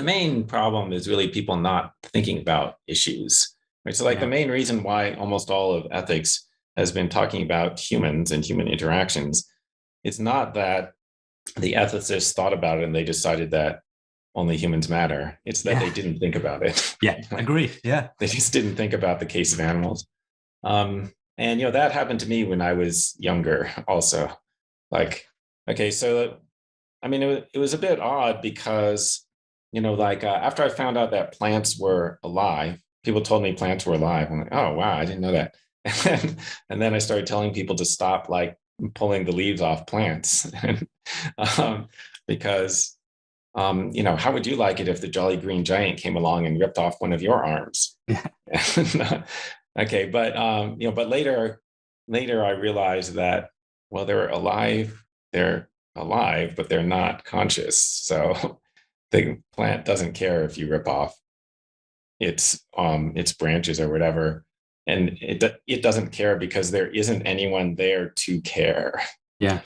Speaker 2: main problem is really people not thinking about issues, right? So, like, the main reason why almost all of ethics has been talking about humans and human interactions, it's not that the ethicists thought about it and they decided that, only humans matter. It's that they didn't think about it.
Speaker 1: Yeah, agree. Yeah.
Speaker 2: They just didn't think about the case of animals. And that happened to me when I was younger also. Like, okay, so I mean, it was a bit odd because, after I found out that plants were alive, people told me plants were alive. I'm like, oh, wow, I didn't know that. And then I started telling people to stop like pulling the leaves off plants. Because, how would you like it if the Jolly Green Giant came along and ripped off one of your arms?
Speaker 1: Yeah.
Speaker 2: Okay, but later I realized that, well, they're alive, but they're not conscious. So the plant doesn't care if you rip off its branches or whatever, and it doesn't care because there isn't anyone there to care.
Speaker 1: Yeah.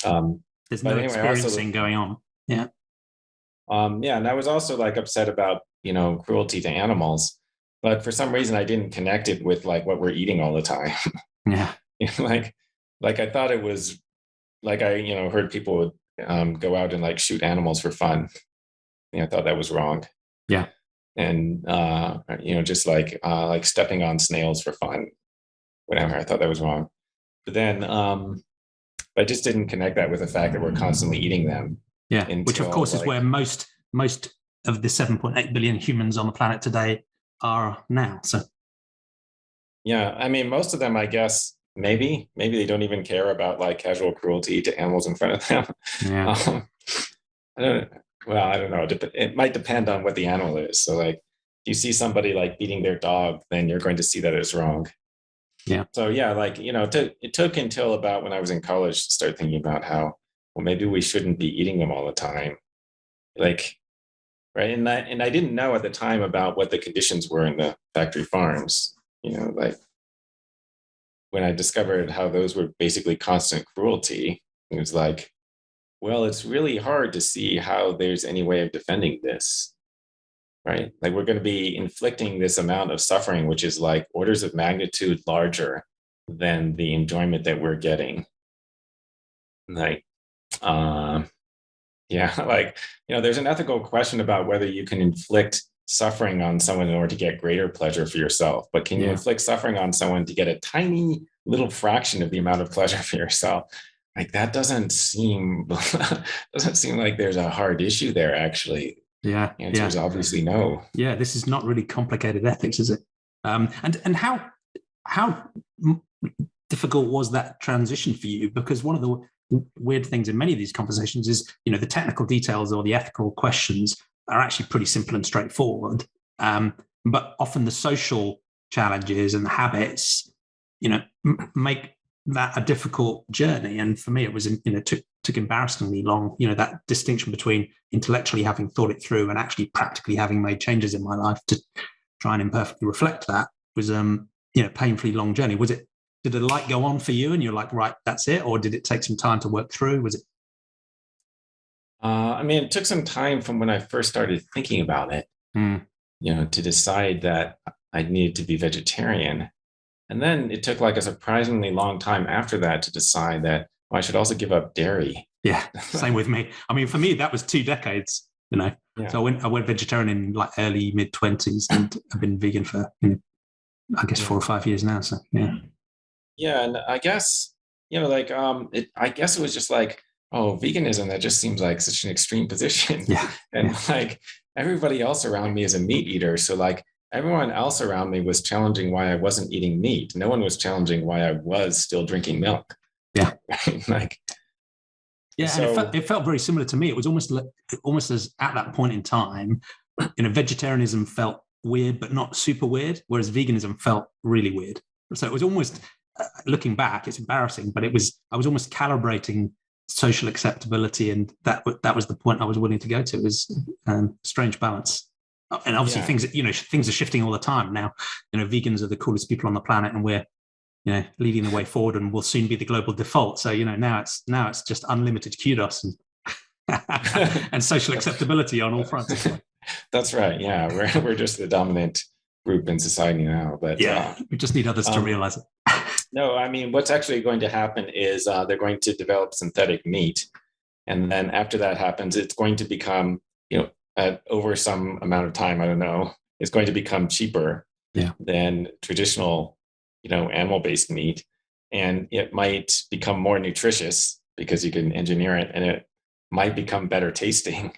Speaker 1: There's no experiencing going on. Yeah.
Speaker 2: And I was also like upset about cruelty to animals, but for some reason I didn't connect it with like what we're eating all the time.
Speaker 1: Yeah.
Speaker 2: Like I thought it was like I heard people would go out and like shoot animals for fun. I thought that was wrong.
Speaker 1: Yeah.
Speaker 2: And just like stepping on snails for fun, whatever. I thought that was wrong. But then I just didn't connect that with the fact that we're constantly eating them.
Speaker 1: Yeah, which of course is where most of the 7.8 billion humans on the planet today are now. So
Speaker 2: yeah, I mean, most of them, I guess, maybe they don't even care about like casual cruelty to animals in front of them.
Speaker 1: Yeah.
Speaker 2: I don't know. It might depend on what the animal is. So like, if you see somebody like beating their dog, then you're going to see that it's wrong.
Speaker 1: Yeah.
Speaker 2: So yeah, like, it took until about when I was in college to start thinking about how, well, maybe we shouldn't be eating them all the time. Like, right. And I didn't know at the time about what the conditions were in the factory farms, like when I discovered how those were basically constant cruelty, it was like, well, it's really hard to see how there's any way of defending this, right? Like we're going to be inflicting this amount of suffering, which is like orders of magnitude larger than the enjoyment that we're getting. Like, like, there's an ethical question about whether you can inflict suffering on someone in order to get greater pleasure for yourself. But can you inflict suffering on someone to get a tiny little fraction of the amount of pleasure for yourself? Like that doesn't seem like there's a hard issue there, actually.
Speaker 1: Yeah.
Speaker 2: The answer is obviously no.
Speaker 1: Yeah, this is not really complicated ethics, is it? And how difficult was that transition for you? Because one of the weird things in many of these conversations is, the technical details or the ethical questions are actually pretty simple and straightforward. But often the social challenges and the habits, make that a difficult journey. And for me, it was, took embarrassingly long, that distinction between intellectually having thought it through and actually practically having made changes in my life to try and imperfectly reflect that was, painfully long journey. Did the light go on for you and you're like, right, that's it? Or did it take some time to work through? Was it?
Speaker 2: I mean, it took some time from when I first started thinking about it, to decide that I needed to be vegetarian. And then it took like a surprisingly long time after that to decide that I should also give up dairy.
Speaker 1: Yeah, same with me. I mean, for me, that was 2 decades, Yeah. So I went vegetarian in like early mid-20s and I've been vegan for, I guess 4 or 5 years now. So, yeah.
Speaker 2: Yeah. And I guess, I guess it was just like, oh, veganism, that just seems like such an extreme position.
Speaker 1: Yeah.
Speaker 2: And like everybody else around me is a meat eater. So like, everyone else around me was challenging why I wasn't eating meat. No one was challenging why I was still drinking milk.
Speaker 1: Yeah.
Speaker 2: Like,
Speaker 1: yeah. So, and it felt very similar to me. It was almost as at that point in time, vegetarianism felt weird, but not super weird, whereas veganism felt really weird. So it was almost, looking back, it's embarrassing, but I was almost calibrating social acceptability. And that was the point I was willing to go to. It was a strange balance. And obviously things are shifting all the time now. Vegans are the coolest people on the planet, and we're leading the way forward, and will soon be the global default. So now it's just unlimited kudos and and social acceptability on all fronts.
Speaker 2: That's right. Yeah, we're just the dominant group in society now. But
Speaker 1: we just need others to realize it.
Speaker 2: No, I mean, what's actually going to happen is they're going to develop synthetic meat, and then after that happens, it's going to become over some amount of time, I don't know, is going to become cheaper than traditional, animal-based meat. And it might become more nutritious because you can engineer it, and it might become better tasting.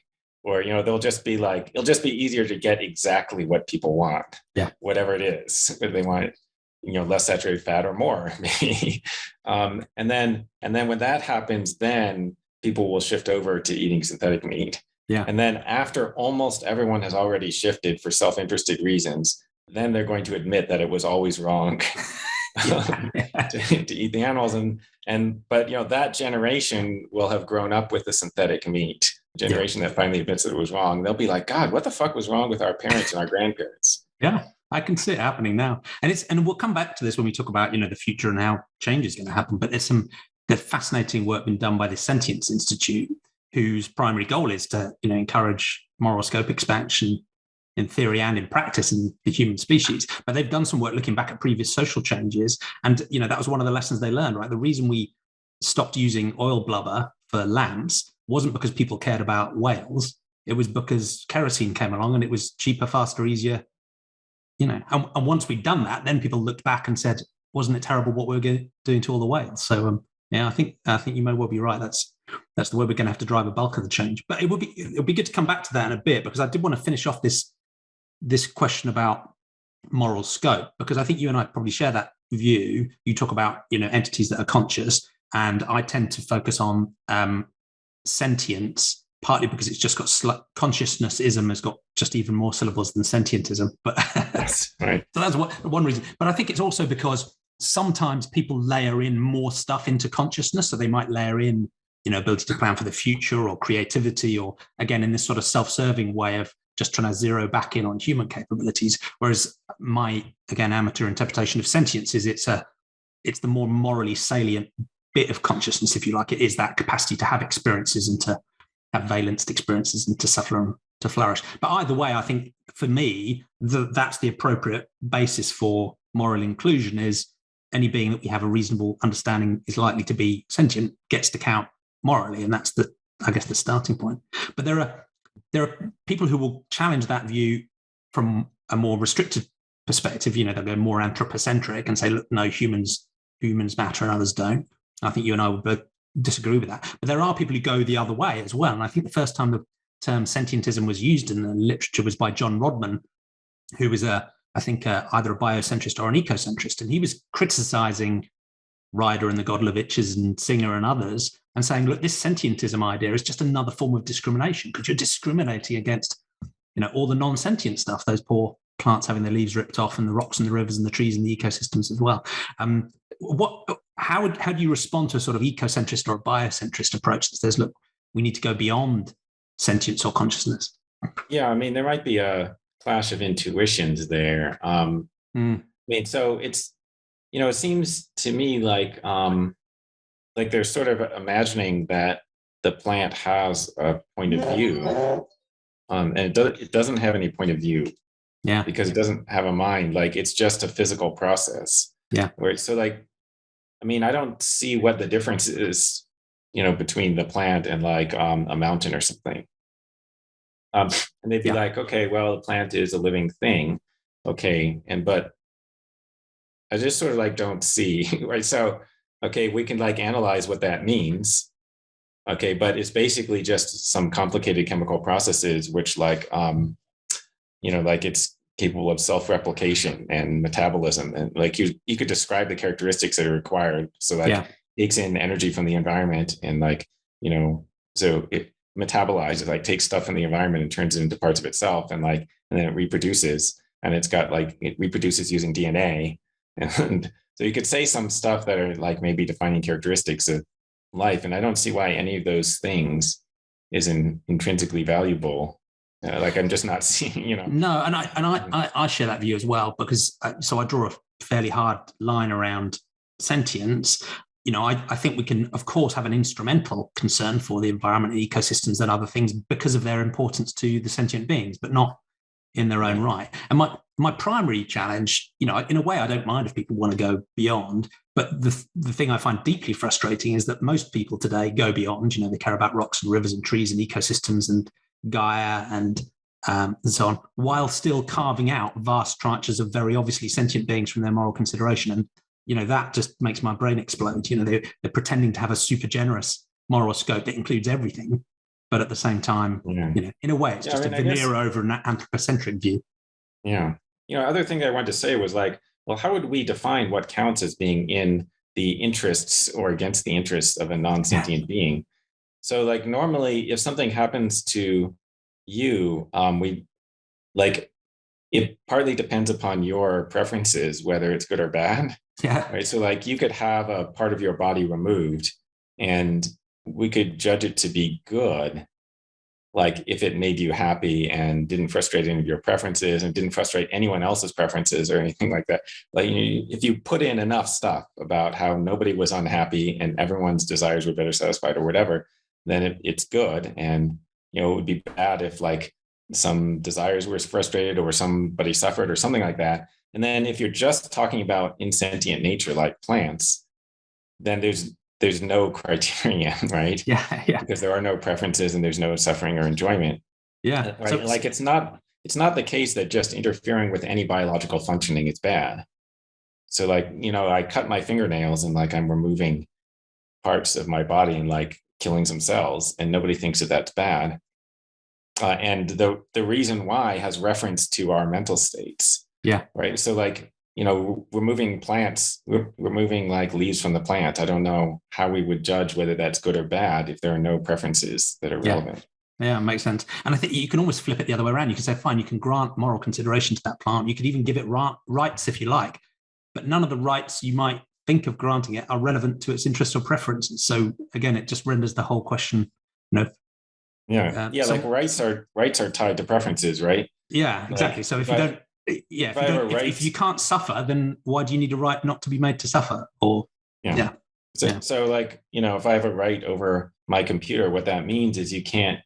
Speaker 2: Or, they'll just be like, it'll just be easier to get exactly what people want, whatever it is, whether they want, less saturated fat or more, maybe. And then when that happens, then people will shift over to eating synthetic meat.
Speaker 1: Yeah.
Speaker 2: And then after almost everyone has already shifted for self-interested reasons, then they're going to admit that it was always wrong to eat the animals. But that generation will have grown up with the synthetic meat. Generation that finally admits that it was wrong. They'll be like, God, what the fuck was wrong with our parents and our grandparents?
Speaker 1: Yeah, I can see it happening now. And we'll come back to this when we talk about, the future and how change is going to happen. But there's fascinating work being done by the Sentience Institute, whose primary goal is to, encourage moral scope expansion in theory and in practice in the human species. But they've done some work looking back at previous social changes. And, that was one of the lessons they learned, right? The reason we stopped using oil blubber for lamps wasn't because people cared about whales. It was because kerosene came along and it was cheaper, faster, easier, And once we'd done that, then people looked back and said, wasn't it terrible what we were doing to all the whales? So, I think you may well be right. That's the way we're going to have to drive a bulk of the change. But it'll be good to come back to that in a bit, because I did want to finish off this question about moral scope, because I think you and I probably share that view. You talk about, entities that are conscious, and I tend to focus on sentience, partly because it's just got consciousness-ism has got just even more syllables than sentientism. But
Speaker 2: that's right.
Speaker 1: So that's one reason. But I think it's also because sometimes people layer in more stuff into consciousness. So they might layer in, ability to plan for the future, or creativity, or again, in this sort of self-serving way of just trying to zero back in on human capabilities. Whereas my, again, amateur interpretation of sentience is it's the more morally salient bit of consciousness, if you like. It is that capacity to have experiences and to have valenced experiences and to suffer and to flourish. But either way, I think for me, that's the appropriate basis for moral inclusion, is any being that we have a reasonable understanding is likely to be sentient gets to count morally. And that's the starting point. But there are people who will challenge that view from a more restricted perspective. They'll go more anthropocentric and say, look, no, humans matter and others don't. I think you and I would both disagree with that. But there are people who go the other way as well. And I think the first time the term sentientism was used in the literature was by John Rodman, who was either a biocentrist or an ecocentrist. And he was criticizing Ryder and the Godloviches and Singer and others, and saying, look, this sentientism idea is just another form of discrimination, because you're discriminating against, all the non-sentient stuff, those poor plants having their leaves ripped off, and the rocks and the rivers and the trees and the ecosystems as well. How do you respond to a sort of ecocentrist or a biocentrist approach that says, look, we need to go beyond sentience or consciousness?
Speaker 2: Yeah, there might be a clash of intuitions there. So it's, it seems to me like they're sort of imagining that the plant has a point of view, and it doesn't have any point of view.
Speaker 1: Yeah,
Speaker 2: because it doesn't have a mind. Like, it's just a physical process.
Speaker 1: Yeah.
Speaker 2: I don't see what the difference is, between the plant and like a mountain or something. And they'd be like, okay, well, the plant is a living thing. Okay. But I just sort of like don't see, right? So, okay, we can like analyze what that means. Okay. But it's basically just some complicated chemical processes, which like, like it's capable of self-replication and metabolism. And like you could describe the characteristics that are required. So like it takes in energy from the environment, and like, so it metabolizes, like takes stuff from the environment and turns it into parts of itself. And then it reproduces, and it reproduces using DNA. And so you could say some stuff that are like maybe defining characteristics of life. And I don't see why any of those things is intrinsically valuable. I'm just not seeing,
Speaker 1: No, and I share that view as well, because so I draw a fairly hard line around sentience. I think we can, of course, have an instrumental concern for the environment and ecosystems and other things because of their importance to the sentient beings, but not in their own right. And my primary challenge, in a way, I don't mind if people want to go beyond, but the thing I find deeply frustrating is that most people today go beyond. They care about rocks and rivers and trees and ecosystems and Gaia and so on, while still carving out vast tranches of very obviously sentient beings from their moral consideration. And, that just makes my brain explode. They're pretending to have a super generous moral scope that includes everything. But at the same time, in a way, it's just a veneer over an anthropocentric view.
Speaker 2: Yeah. Other thing I wanted to say was like, well, how would we define what counts as being in the interests or against the interests of a non-sentient being? So like normally if something happens to you, it partly depends upon your preferences, whether it's good or bad.
Speaker 1: Yeah.
Speaker 2: Right. So like you could have a part of your body removed and we could judge it to be good, like if it made you happy and didn't frustrate any of your preferences and didn't frustrate anyone else's preferences or anything like that. Like if you put in enough stuff about how nobody was unhappy and everyone's desires were better satisfied or whatever, then it's good. And, it would be bad if like some desires were frustrated or somebody suffered or something like that. And then if you're just talking about insentient nature, like plants, then there's no criterion, right?
Speaker 1: Yeah.
Speaker 2: Because there are no preferences and there's no suffering or enjoyment.
Speaker 1: Yeah.
Speaker 2: Right. So, like it's not the case that just interfering with any biological functioning is bad. So like, I cut my fingernails and like I'm removing parts of my body and like killing some cells and nobody thinks that that's bad. And the reason why has reference to our mental states.
Speaker 1: Yeah.
Speaker 2: Right. So like, removing plants, removing like leaves from the plant. I don't know how we would judge whether that's good or bad if there are no preferences that are relevant.
Speaker 1: Yeah, it makes sense. And I think you can almost flip it the other way around. You can say, fine, you can grant moral consideration to that plant. You could even give it rights if you like, but none of the rights you might think of granting it are relevant to its interests or preferences. So again, it just renders the whole question,
Speaker 2: like rights are tied to preferences, right?
Speaker 1: Yeah, exactly. So if you can't suffer, then why do you need a right not to be made to suffer? Or
Speaker 2: So like, if I have a right over my computer, what that means is you can't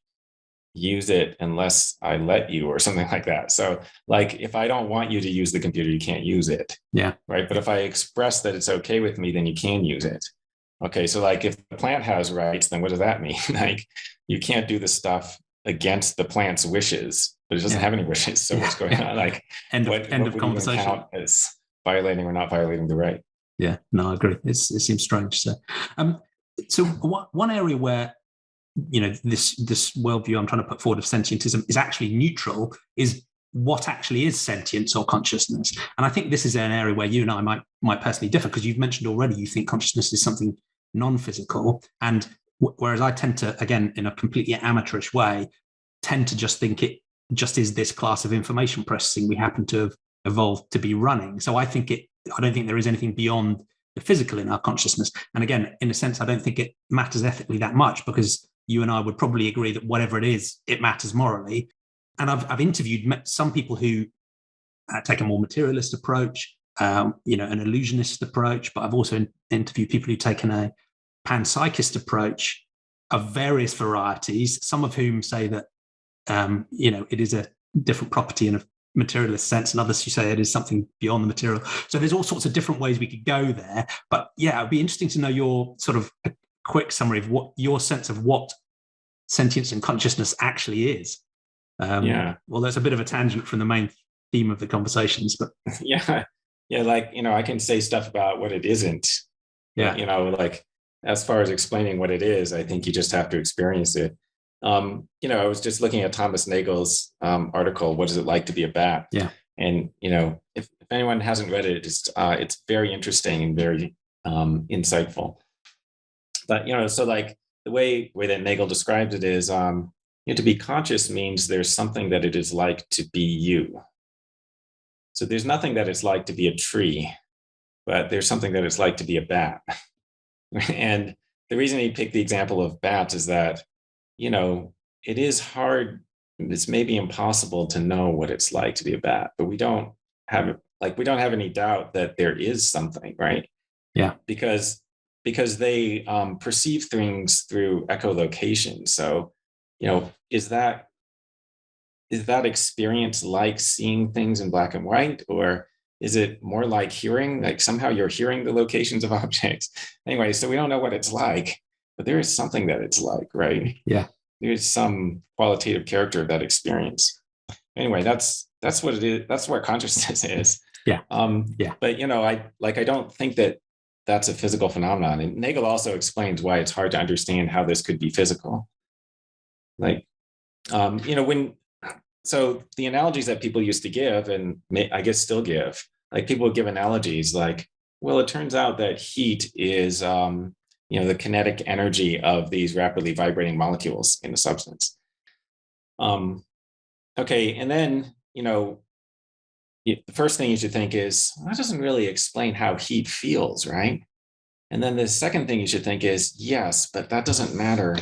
Speaker 2: use it unless I let you or something like that. So like, if I don't want you to use the computer, you can't use it.
Speaker 1: Yeah.
Speaker 2: Right. But if I express that it's okay with me, then you can use it. Okay. So like if the plant has rights, then what does that mean? Like you can't do the stuff against the plant's wishes, but it doesn't have any wishes. So what's going on? Like
Speaker 1: end of conversation.
Speaker 2: Count as violating or not violating the right?
Speaker 1: Yeah, no, I agree. It seems strange. So one area where this worldview I'm trying to put forward of sentientism is actually neutral is what actually is sentience or consciousness. And I think this is an area where you and I might personally differ, because you've mentioned already you think consciousness is something non-physical, and whereas I tend to, again, in a completely amateurish way, tend to just think it just is this class of information processing we happen to have evolved to be running. So I don't think there is anything beyond the physical in our consciousness. And again, in a sense, I don't think it matters ethically that much, because you and I would probably agree that whatever it is, it matters morally. And I've interviewed some people who take a more materialist approach, an illusionist approach, but I've also interviewed people who've taken a panpsychist approach of various varieties, some of whom say that, it is a different property in a materialist sense, and others who say it is something beyond the material. So there's all sorts of different ways we could go there. But yeah, it'd be interesting to know your sort of a quick summary of what your sense of what sentience and consciousness actually is. Well, that's a bit of a tangent from the main theme of the conversations, but
Speaker 2: I can say stuff about what it isn't. Like as far as explaining what it is, I think you just have to experience it. I was just looking at Thomas Nagel's article, "What is it like to be a bat?"
Speaker 1: Yeah.
Speaker 2: And if anyone hasn't read it, it's very interesting and very insightful. But so like the way that Nagel describes it is, to be conscious means there's something that it is like to be you. So there's nothing that it's like to be a tree, but there's something that it's like to be a bat. And the reason he picked the example of bats is that, it is hard. It's maybe impossible to know what it's like to be a bat, but we don't have any doubt that there is something, right?
Speaker 1: Yeah.
Speaker 2: Because they perceive things through echolocation. So, is that experience like seeing things in black and white, or is it more like hearing? Like somehow you're hearing the locations of objects. Anyway, so we don't know what it's like, but there is something that it's like, right?
Speaker 1: Yeah.
Speaker 2: there's some qualitative character of that experience. Anyway, that's what it is. That's what consciousness is.
Speaker 1: Yeah.
Speaker 2: But I don't think that that's a physical phenomenon. And Nagel also explains why it's hard to understand how this could be physical. So the analogies that people used to give, and I guess still give, like people would give analogies like, well, it turns out that heat is, the kinetic energy of these rapidly vibrating molecules in a substance. Okay, and then, the first thing you should think is, that doesn't really explain how heat feels, right? And then the second thing you should think is, yes, but that doesn't matter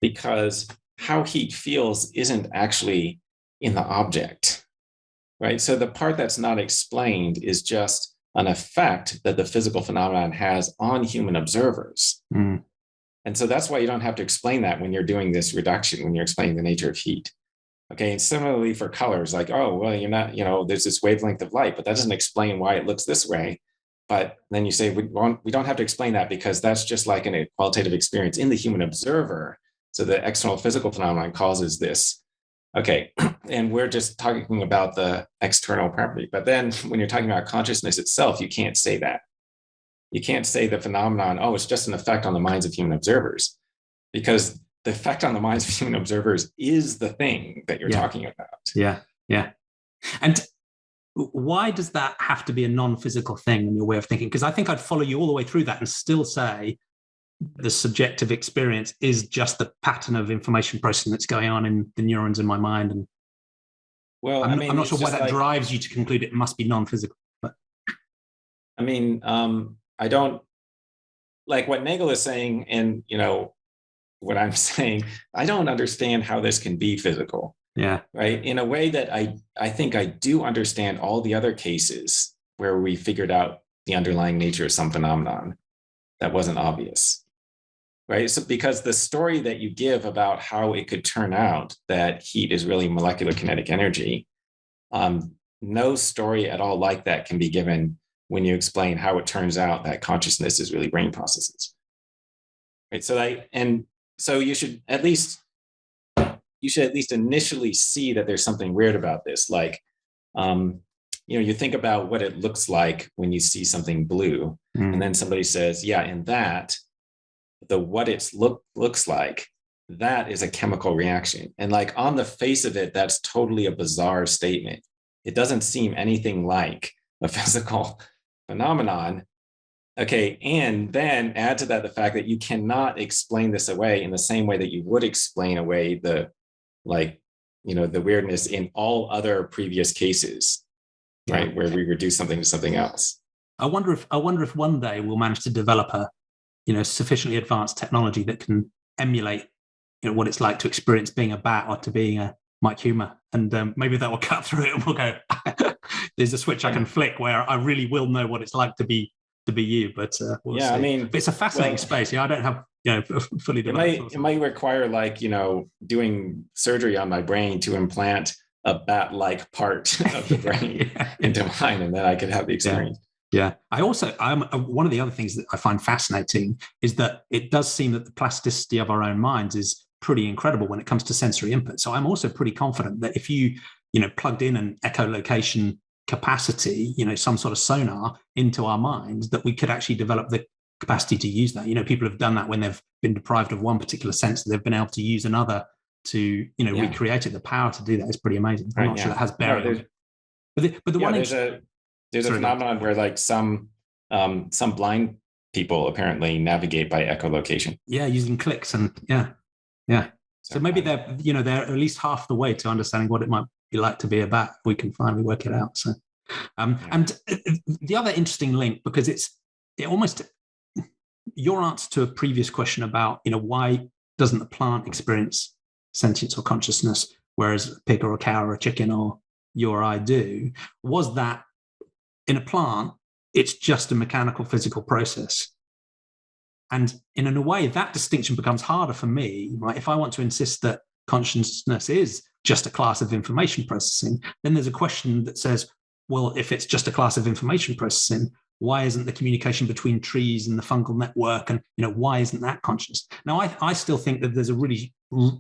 Speaker 2: because how heat feels isn't actually in the object, right? So the part that's not explained is just an effect that the physical phenomenon has on human observers.
Speaker 1: Mm.
Speaker 2: And so that's why you don't have to explain that when you're doing this reduction, when you're explaining the nature of heat. Okay, and similarly for colors, like, oh, well, you're not, there's this wavelength of light, but that doesn't explain why it looks this way. But then you say, we don't have to explain that because that's just like a qualitative experience in the human observer. So the external physical phenomenon causes this. Okay, and we're just talking about the external property. But then when you're talking about consciousness itself, you can't say that. You can't say the phenomenon, oh, it's just an effect on the minds of human observers, because the effect on the minds of human observers is the thing that you're talking about.
Speaker 1: Yeah. And why does that have to be a non-physical thing in your way of thinking? Because I think I'd follow you all the way through that and still say the subjective experience is just the pattern of information processing that's going on in the neurons in my mind. And
Speaker 2: well,
Speaker 1: I'm not sure why that drives you to conclude it must be non-physical. But
Speaker 2: I don't like what Nagel is saying, and what I'm saying, I don't understand how this can be physical.
Speaker 1: Yeah.
Speaker 2: Right. In a way that I think I do understand all the other cases where we figured out the underlying nature of some phenomenon that wasn't obvious. Right. So because the story that you give about how it could turn out that heat is really molecular kinetic energy, no story at all like that can be given when you explain how it turns out that consciousness is really brain processes. Right. So you should at least initially see that there's something weird about this. Like, you think about what it looks like when you see something blue, and then somebody says, yeah, in that, what it looks like, that is a chemical reaction. And like on the face of it, that's totally a bizarre statement. It doesn't seem anything like a physical phenomenon. Okay, and then add to that the fact that you cannot explain this away in the same way that you would explain away the weirdness in all other previous cases, right, where we reduce something to something else.
Speaker 1: I wonder if one day we'll manage to develop a sufficiently advanced technology that can emulate what it's like to experience being a bat or to being a Mike Huemer, and maybe that will cut through it and we'll go, there's a switch I can flick where I really will know what it's like to be you. But we'll see. But it's a fascinating space. I don't have fully developed.
Speaker 2: It might require doing surgery on my brain to implant a bat-like part of the brain into mine, and then I could have the experience.
Speaker 1: Yeah. I'm one of the other things that I find fascinating is that it does seem that the plasticity of our own minds is pretty incredible when it comes to sensory input. So I'm also pretty confident that if you plugged in an echolocation capacity, some sort of sonar into our minds, that we could actually develop the capacity to use that. People have done that when they've been deprived of one particular sense, they've been able to use another to recreate it. The power to do that is pretty amazing. I'm not sure that has bearing.
Speaker 2: There's a phenomenon where some blind people apparently navigate by echolocation.
Speaker 1: Yeah, using clicks and So maybe they're at least half the way to understanding what it might be like to be a bat. We can finally work it out. So, and the other interesting link, because it almost your answer to a previous question about why doesn't the plant experience sentience or consciousness, whereas a pig or a cow or a chicken or you or I do, was that in a plant it's just a mechanical physical process. And in a way, that distinction becomes harder for me, right? If I want to insist that consciousness is just a class of information processing, then there's a question that says, well, if it's just a class of information processing, why isn't the communication between trees and the fungal network, and why isn't that conscious? Now, I still think that there's a really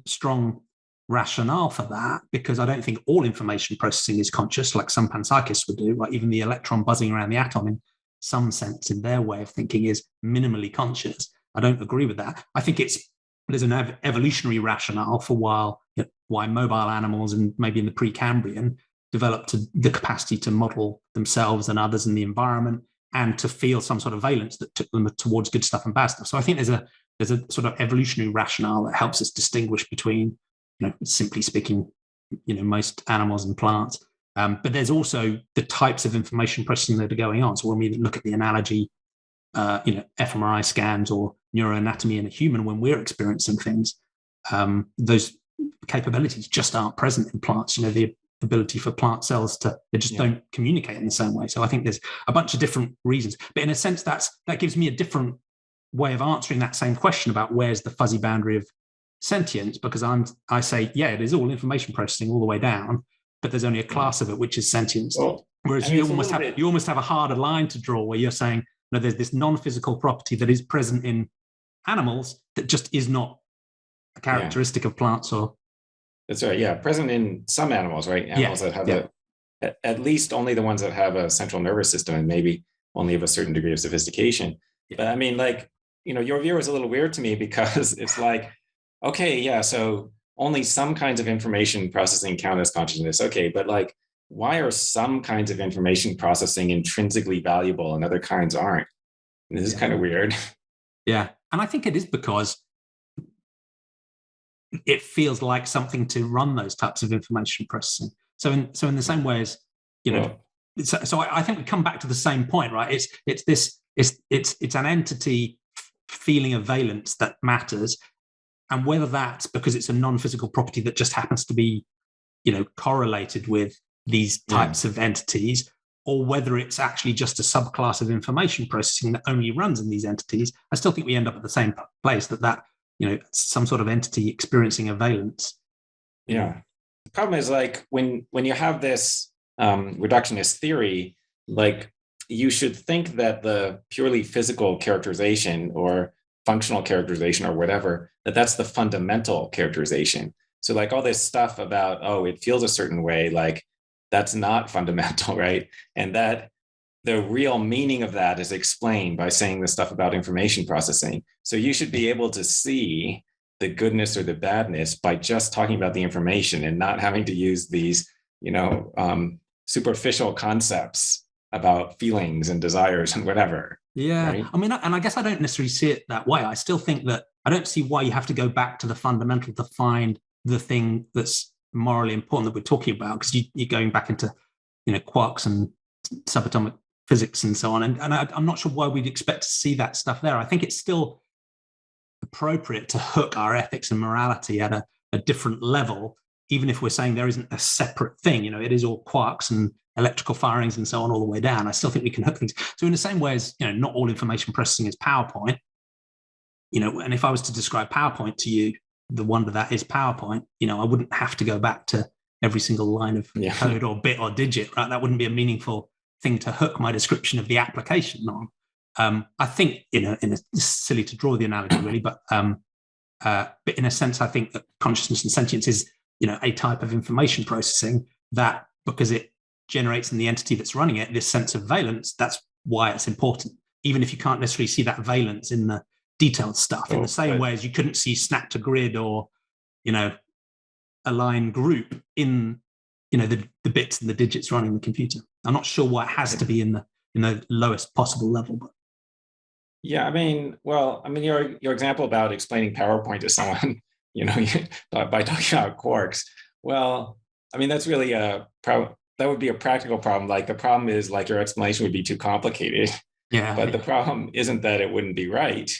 Speaker 1: strong rationale for that, because I don't think all information processing is conscious, like some panpsychists would do. Like even the electron buzzing around the atom, in some sense, in their way of thinking, is minimally conscious. I don't agree with that. I think there's an evolutionary rationale for why mobile animals, and maybe in the Precambrian, developed the capacity to model themselves and others in the environment, and to feel some sort of valence that took them towards good stuff and bad stuff. So I think there's a sort of evolutionary rationale that helps us distinguish between, simply speaking, most animals and plants. But there's also the types of information processing that are going on. So when we look at the analogy, fMRI scans or neuroanatomy in a human, when we're experiencing things, those capabilities just aren't present in plants. The ability for plant cells they just don't communicate in the same way. So I think there's a bunch of different reasons, but in a sense that gives me a different way of answering that same question about where's the fuzzy boundary of sentience, because I say, it is all information processing all the way down, but there's only a class of it which is sentience. Whereas you almost have a harder line to draw, where you're saying, there's this non-physical property that is present in animals that just is not a characteristic of plants. Or
Speaker 2: that's right. Yeah, present in some animals, right? Animals that have at least only the ones that have a central nervous system, and maybe only of a certain degree of sophistication. Yeah. But I mean, your view is a little weird to me, because it's like, okay, so only some kinds of information processing count as consciousness. Okay, but why are some kinds of information processing intrinsically valuable and other kinds aren't? And this is kind of weird.
Speaker 1: Yeah, and I think it is because it feels like something to run those types of information processing. So in the same way as, so I think we come back to the same point, right? It's an entity feeling a valence that matters, and whether that's because it's a non-physical property that just happens to be, correlated with these types of entities, or whether it's actually just a subclass of information processing that only runs in these entities, I still think we end up at the same place, that some sort of entity experiencing a valence.
Speaker 2: Yeah. The problem is when you have this reductionist theory, you should think that the purely physical characterization or functional characterization or whatever, that's the fundamental characterization. So all this stuff about, it feels a certain way, that's not fundamental, right? And that the real meaning of that is explained by saying the stuff about information processing. So you should be able to see the goodness or the badness by just talking about the information, and not having to use these, superficial concepts about feelings and desires and whatever.
Speaker 1: Yeah.
Speaker 2: Right?
Speaker 1: I mean, and I guess I don't necessarily see it that way. I still think that I don't see why you have to go back to the fundamental to find the thing that's morally important that we're talking about, because you're going back into, quarks and subatomic physics and so on. And I'm not sure why we'd expect to see that stuff there. I think it's still appropriate to hook our ethics and morality at a different level, even if we're saying there isn't a separate thing. It is all quarks and electrical firings and so on all the way down. I still think we can hook things. So in the same way as, not all information processing is PowerPoint, and if I was to describe PowerPoint to you, the wonder that is PowerPoint, I wouldn't have to go back to every single line of code or bit or digit, right? That wouldn't be a meaningful thing to hook my description of the application on. I think, it's silly to draw the analogy really, but in a sense, I think that consciousness and sentience is, a type of information processing that, because it generates in the entity that's running it this sense of valence, that's why it's important, even if you can't necessarily see that valence in the detailed stuff, in the same way as you couldn't see snap to grid or, align group in, the bits and the digits running the computer. I'm not sure why it has to be in the lowest possible level. But
Speaker 2: your example about explaining PowerPoint to someone, by talking about quarks. Well, that's really that would be a practical problem. The problem is your explanation would be too complicated.
Speaker 1: Yeah.
Speaker 2: But the problem isn't that it wouldn't be right.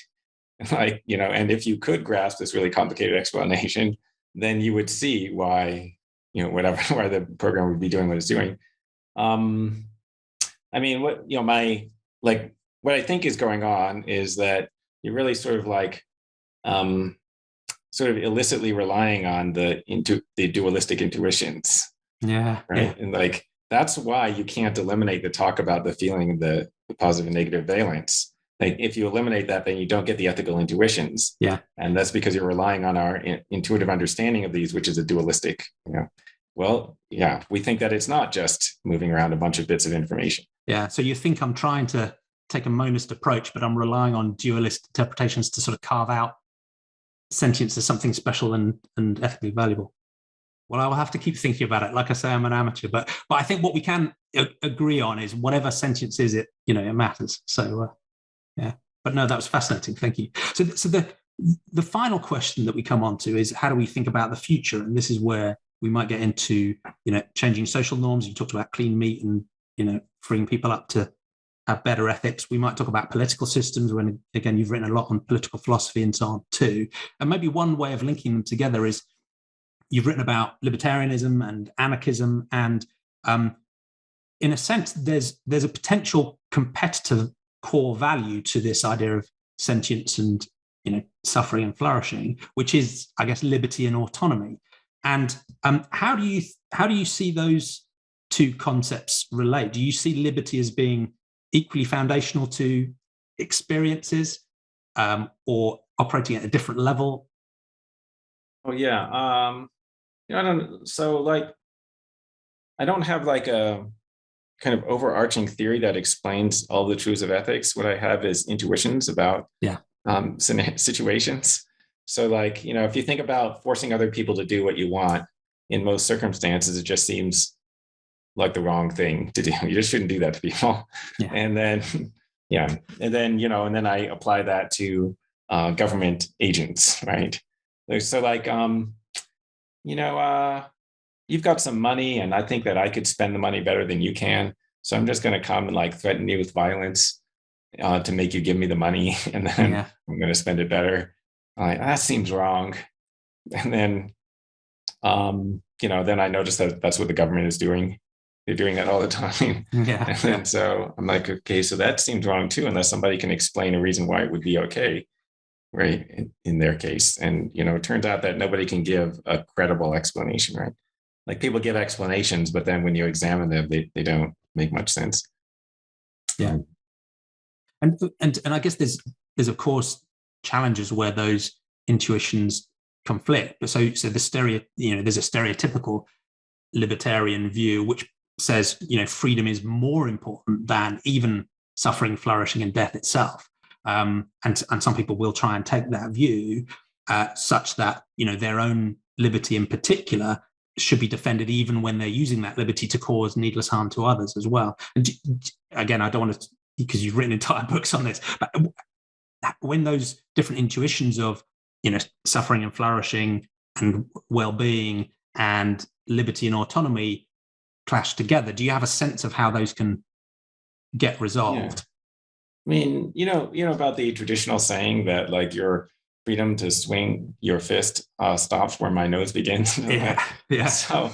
Speaker 2: And if you could grasp this really complicated explanation, then you would see why, why the program would be doing what it's doing. What I think is going on is that you're really sort of illicitly relying on the dualistic intuitions.
Speaker 1: Yeah.
Speaker 2: Right.
Speaker 1: Yeah.
Speaker 2: And that's why you can't eliminate the talk about the feeling, the the positive and negative valence. Like if you eliminate that, then you don't get the ethical intuitions.
Speaker 1: Yeah.
Speaker 2: And that's because you're relying on our intuitive understanding of these, which is a dualistic, Well, yeah, we think that it's not just moving around a bunch of bits of information.
Speaker 1: Yeah. So you think I'm trying to take a monist approach, but I'm relying on dualist interpretations to sort of carve out sentience as something special and ethically valuable. Well, I will have to keep thinking about it. Like I say, I'm an amateur, but I think what we can agree on is whatever sentience is, it matters. So yeah. But no, that was fascinating. Thank you. So the final question that we come on to is, how do we think about the future? And this is where we might get into changing social norms. You talked about clean meat and freeing people up to have better ethics. We might talk about political systems, when again you've written a lot on political philosophy and so on too. And maybe one way of linking them together is you've written about libertarianism and anarchism, and in a sense there's a potential competitive core value to this idea of sentience and suffering and flourishing, which is, I guess, liberty and autonomy. And how do you see those two concepts relate? Do you see liberty as being equally foundational to experiences, or operating at a different level?
Speaker 2: Oh yeah, I don't. So I don't have like a kind of overarching theory that explains all the truths of ethics. What I have is intuitions about situations. So if you think about forcing other people to do what you want, in most circumstances, it just seems like the wrong thing to do. You just shouldn't do that to people. Yeah. And then, and then I apply that to government agents, right? So you've got some money, and I think that I could spend the money better than you can. So I'm just going to come and threaten you with violence to make you give me the money, and then I'm going to spend it better. That seems wrong. And then, then I notice that that's what the government is doing. They're doing that all the time. Yeah. And so I'm like, okay, so that seems wrong too, unless somebody can explain a reason why it would be okay, right? In their case. And, it turns out that nobody can give a credible explanation, right? Like people give explanations, but then when you examine them, they don't make much sense.
Speaker 1: Yeah. And I guess there's of course challenges where those intuitions conflict. But so there's a stereotypical libertarian view which says freedom is more important than even suffering, flourishing, and death itself. And some people will try and take that view such that their own liberty in particular should be defended even when they're using that liberty to cause needless harm to others as well. And again, I don't want to, because you've written entire books on this, but when those different intuitions of suffering and flourishing and well-being and liberty and autonomy clash together, do you have a sense of how those can get resolved?
Speaker 2: I mean, about the traditional saying that your freedom to swing your fist stops where my nose begins.
Speaker 1: Yeah.
Speaker 2: So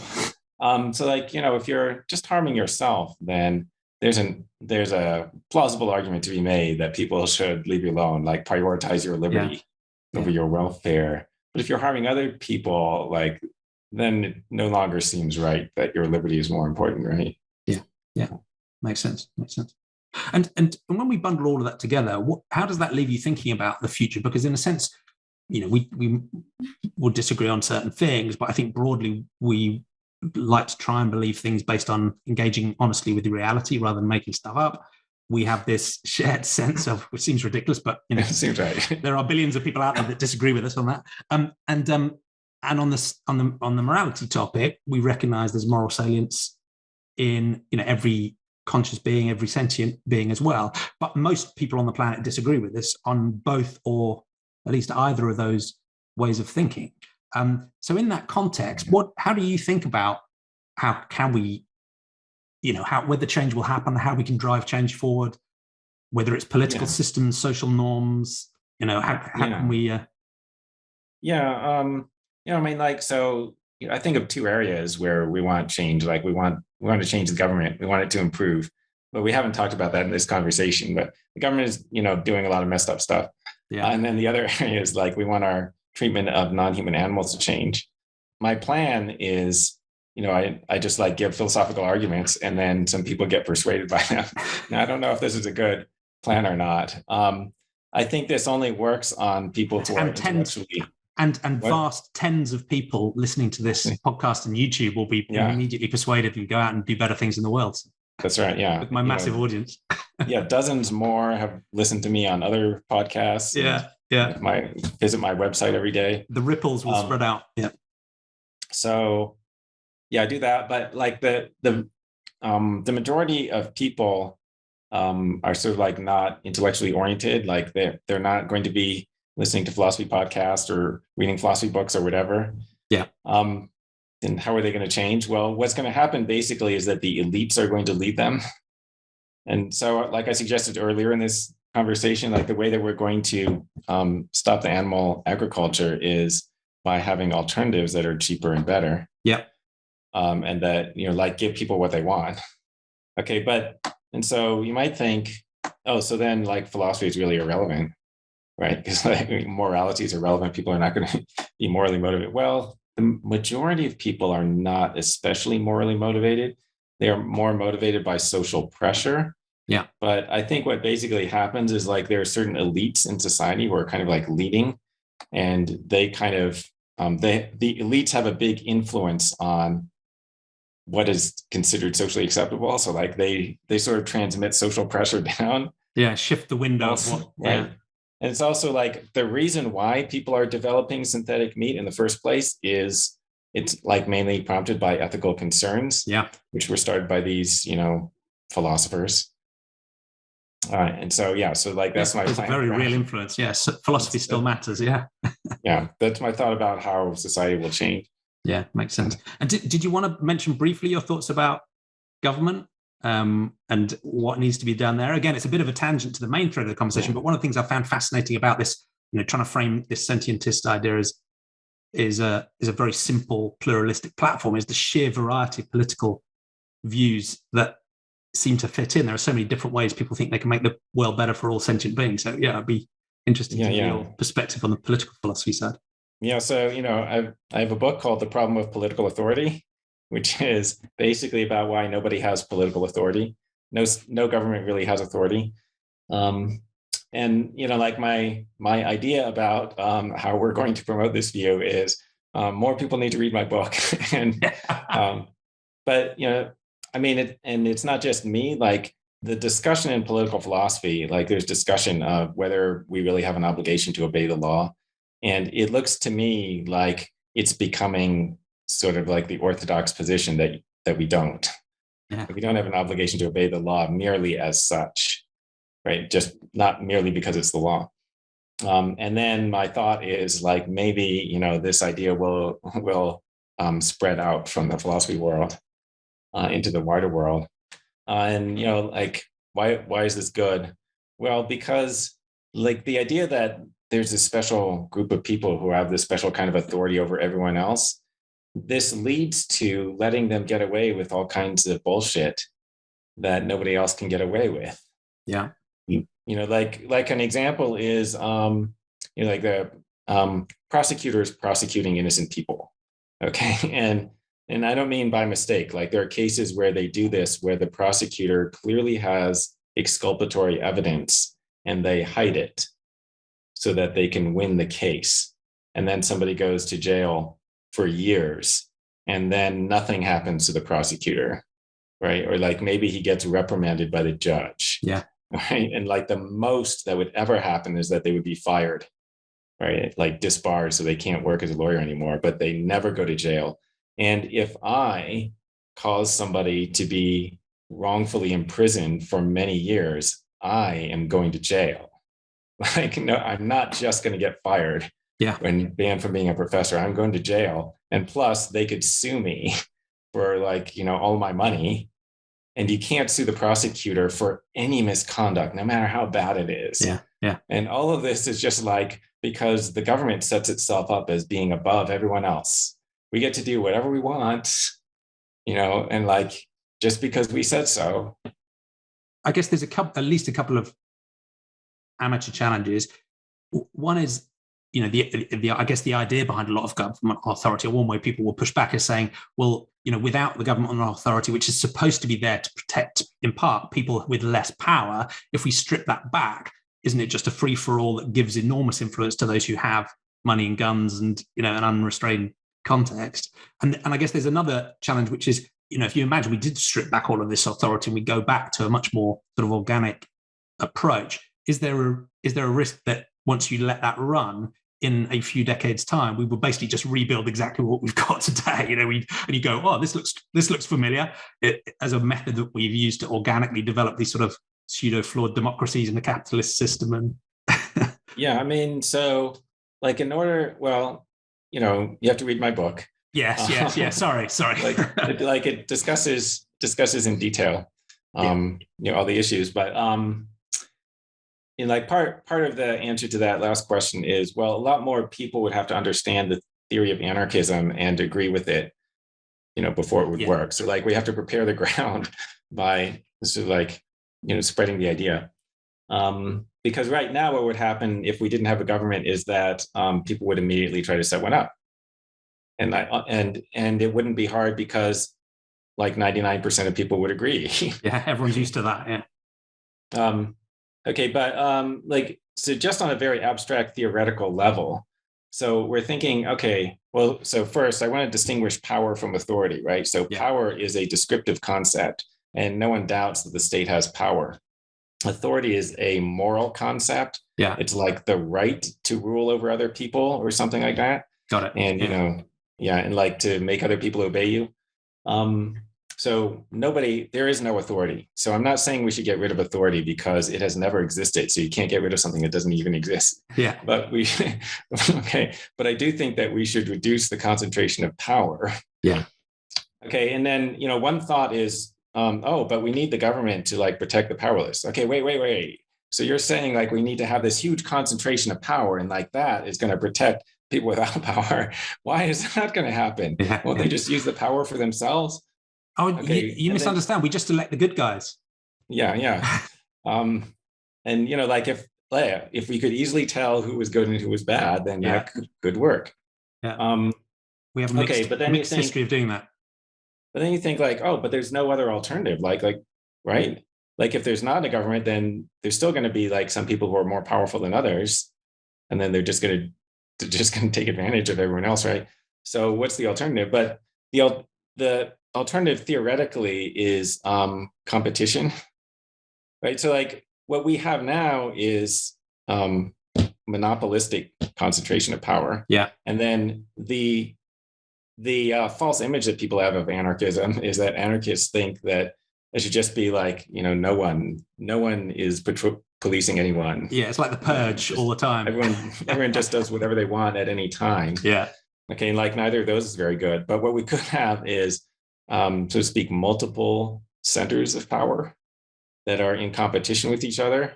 Speaker 2: if you're just harming yourself, then there's a plausible argument to be made that people should leave you alone, prioritize your liberty over your welfare. But if you're harming other people, then it no longer seems right that your liberty is more important, right?
Speaker 1: Yeah. Makes sense. And when we bundle all of that together, how does that leave you thinking about the future? Because in a sense, we will disagree on certain things, but I think broadly we like to try and believe things based on engaging honestly with the reality rather than making stuff up. We have this shared sense of, which seems ridiculous, but
Speaker 2: it seems right.
Speaker 1: There are billions of people out there that disagree with us on that. And on the morality topic, we recognize there's moral salience in every conscious being, every sentient being as well. But most people on the planet disagree with us on both, or at least either of those ways of thinking. So in that context, how do you think about how can we, whether change will happen, how we can drive change forward, whether it's political systems, social norms, how can we?
Speaker 2: I think of two areas where we want change. We want to change the government. We want it to improve, but we haven't talked about that in this conversation. But the government is, doing a lot of messed up stuff. Yeah. And then the other area is we want our treatment of non-human animals to change. My plan is I just like give philosophical arguments, and then some people get persuaded by them. Now, I don't know if this is a good plan or not. I think this only works on people who are intellectually...
Speaker 1: And vast tens of people listening to this podcast and YouTube will be immediately persuaded and go out and do better things in the world.
Speaker 2: That's right. Yeah.
Speaker 1: With my massive audience.
Speaker 2: Yeah. Dozens more have listened to me on other podcasts.
Speaker 1: Yeah. Yeah.
Speaker 2: Visit my website every day.
Speaker 1: The ripples will spread out. Yeah.
Speaker 2: So yeah, I do that. But like the majority of people are sort of like not intellectually oriented. Like they're not going to be listening to philosophy podcasts or reading philosophy books or whatever.
Speaker 1: Yeah.
Speaker 2: Then how are they going to change? Well, what's going to happen basically is that the elites are going to lead them. And so, like I suggested earlier in this conversation, like the way that we're going to stop the animal agriculture is by having alternatives that are cheaper and better.
Speaker 1: Yeah.
Speaker 2: And that, like give people what they want. Okay. And so you might think, oh, so then like philosophy is really irrelevant. Right? Because like, morality is irrelevant. People are not going to be morally motivated. Well, the majority of people are not especially morally motivated. They are more motivated by social pressure.
Speaker 1: Yeah.
Speaker 2: But I think what basically happens is like there are certain elites in society who are kind of like leading, and they kind of the elites have a big influence on what is considered socially acceptable. So like they sort of transmit social pressure down.
Speaker 1: Yeah, shift the window.
Speaker 2: Also, right. Yeah. And it's also like the reason why people are developing synthetic meat in the first place is it's like mainly prompted by ethical concerns, which were started by these, philosophers. And so, so like that's my
Speaker 1: there's a very real influence. Yes, philosophy still matters. Yeah.
Speaker 2: Yeah, that's my thought about how society will change.
Speaker 1: Yeah, makes sense. And did you want to mention briefly your thoughts about government? And what needs to be done there? Again, it's a bit of a tangent to the main thread of the conversation, but one of the things I found fascinating about this, trying to frame this sentientist idea is a very simple pluralistic platform, is the sheer variety of political views that seem to fit in. There are so many different ways people think they can make the world better for all sentient beings. So yeah, it'd be interesting to hear your perspective on the political philosophy side.
Speaker 2: Yeah, so I have a book called The Problem of Political Authority, which is basically about why nobody has political authority. No government really has authority. And like my idea about how we're going to promote this view is more people need to read my book. And but I mean, it's not just me. Like the discussion in political philosophy, like there's discussion of whether we really have an obligation to obey the law, and it looks to me like it's becoming sort of like the orthodox position that we don't. Yeah. We don't have an obligation to obey the law merely as such, right? Just not merely because it's the law. And then my thought is like maybe this idea will spread out from the philosophy world into the wider world. And like why is this good? Well, because like the idea that there's a special group of people who have this special kind of authority over everyone else, this leads to letting them get away with all kinds of bullshit that nobody else can get away with.
Speaker 1: Yeah.
Speaker 2: Like an example is, like the prosecutors prosecuting innocent people. Okay. And I don't mean by mistake. Like there are cases where they do this, where the prosecutor clearly has exculpatory evidence and they hide it so that they can win the case. And then somebody goes to jail for years, and then nothing happens to the prosecutor, right? Or like maybe he gets reprimanded by the judge.
Speaker 1: Yeah.
Speaker 2: Right. And like the most that would ever happen is that they would be fired, right? Like disbarred, so they can't work as a lawyer anymore, but they never go to jail. And if I cause somebody to be wrongfully imprisoned for many years, I am going to jail. Like, no, I'm not just going to get fired.
Speaker 1: Yeah.
Speaker 2: When banned from being a professor, I'm going to jail. And plus they could sue me for like, all my money. And you can't sue the prosecutor for any misconduct, no matter how bad it is.
Speaker 1: Yeah. Yeah.
Speaker 2: And all of this is just like, because the government sets itself up as being above everyone else. We get to do whatever we want, and like, just because we said so.
Speaker 1: I guess there's at least a couple of amateur challenges. One is, I guess the idea behind a lot of government authority, or one way people will push back, is saying, well, without the government authority, which is supposed to be there to protect, in part, people with less power, if we strip that back, isn't it just a free for all that gives enormous influence to those who have money and guns and an unrestrained context? And I guess there's another challenge, which is, if you imagine we did strip back all of this authority and we go back to a much more sort of organic approach, is there a risk that once you let that run, in a few decades' time, we will basically just rebuild exactly what we've got today? And you go, oh, this looks familiar, as a method that we've used to organically develop these sort of pseudo-flawed democracies in the capitalist system. And
Speaker 2: yeah, I mean, so like you have to read my book.
Speaker 1: Yes. Sorry.
Speaker 2: like it discusses in detail, all the issues, but part of the answer to that last question is, well, a lot more people would have to understand the theory of anarchism and agree with it, before it would work. So we have to prepare the ground by spreading the idea. Because right now, what would happen if we didn't have a government is that people would immediately try to set one up, and it wouldn't be hard because 99% of people would agree.
Speaker 1: Yeah, everyone's used to that. Yeah.
Speaker 2: Okay, but so just on a very abstract theoretical level, so we're thinking, okay, well, so first I want to distinguish power from authority, right? So power is a descriptive concept, and no one doubts that the state has power. Authority is a moral concept. Yeah, it's like the right to rule over other people or something like that.
Speaker 1: Got it.
Speaker 2: And and to make other people obey you. So there is no authority. So I'm not saying we should get rid of authority because it has never existed. So you can't get rid of something that doesn't even exist.
Speaker 1: Yeah.
Speaker 2: But but I do think that we should reduce the concentration of power.
Speaker 1: Yeah.
Speaker 2: Okay. And then, one thought is, but we need the government to protect the powerless. Okay, wait. So you're saying we need to have this huge concentration of power, and that is going to protect people without power. Why is that going to happen? Yeah. Won't they just use the power for themselves?
Speaker 1: Oh, okay. you misunderstand. We just elect the good guys.
Speaker 2: Yeah. And if we could easily tell who was good and who was bad, then good work.
Speaker 1: Yeah. We have a mixed history of doing that.
Speaker 2: But then you think but there's no other alternative. Right? If there's not a government, then there's still going to be some people who are more powerful than others, and then they're just going to take advantage of everyone else, right? So what's the alternative? But the alternative theoretically is competition, right? So what we have now is monopolistic concentration of power.
Speaker 1: Yeah.
Speaker 2: And then the false image that people have of anarchism is that anarchists think that it should just be no one is policing anyone.
Speaker 1: Yeah, it's like the purge all the time.
Speaker 2: Everyone just does whatever they want at any time.
Speaker 1: Yeah.
Speaker 2: Okay, neither of those is very good. But what we could have is, so to speak, multiple centers of power that are in competition with each other.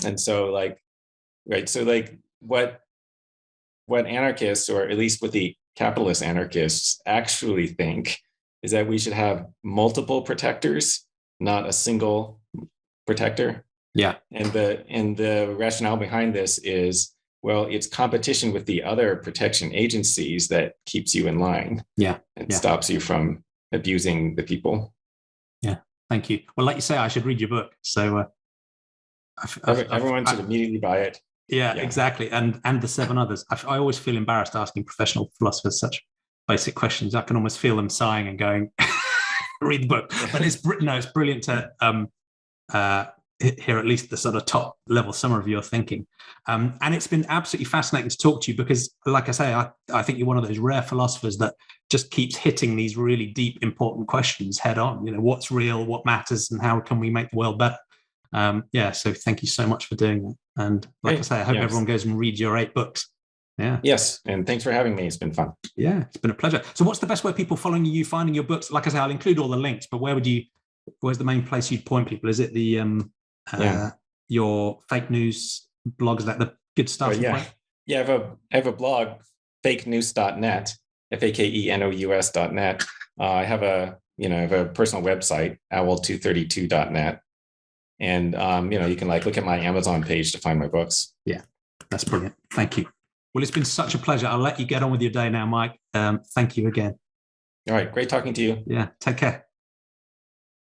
Speaker 2: And so what anarchists, or at least what the capitalist anarchists actually think, is that we should have multiple protectors, not a single protector.
Speaker 1: Yeah.
Speaker 2: And the rationale behind this is, well, it's competition with the other protection agencies that keeps you in line.
Speaker 1: Yeah.
Speaker 2: And stops you from abusing the people.
Speaker 1: Yeah. Thank you. Well, like you say, I should read your book. So
Speaker 2: everyone should immediately buy it.
Speaker 1: Yeah, exactly. And the 7 others. I always feel embarrassed asking professional philosophers such basic questions. I can almost feel them sighing and going, read the book. But it's brilliant to hear at least the sort of top level summary of your thinking. And it's been absolutely fascinating to talk to you because, like I say, I think you're one of those rare philosophers that just keeps hitting these really deep, important questions head on. What's real, what matters, and how can we make the world better? So thank you so much for doing that. And like I say, I hope everyone goes and reads your 8 books. Yeah.
Speaker 2: Yes. And thanks for having me. It's been fun.
Speaker 1: Yeah, it's been a pleasure. So what's the best way people following you, finding your books? Like I say, I'll include all the links, but where's the main place you'd point people? Is it the your fake news blogs, like the good stuff?
Speaker 2: I have a blog, fakenews.net, fakenous.net. I have a personal website, owl232.net. And you can look at my Amazon page to find my books.
Speaker 1: Yeah, that's brilliant. Thank you. Well, it's been such a pleasure. I'll let you get on with your day now, Mike. Thank you again.
Speaker 2: All right. Great talking to you.
Speaker 1: Yeah. Take care.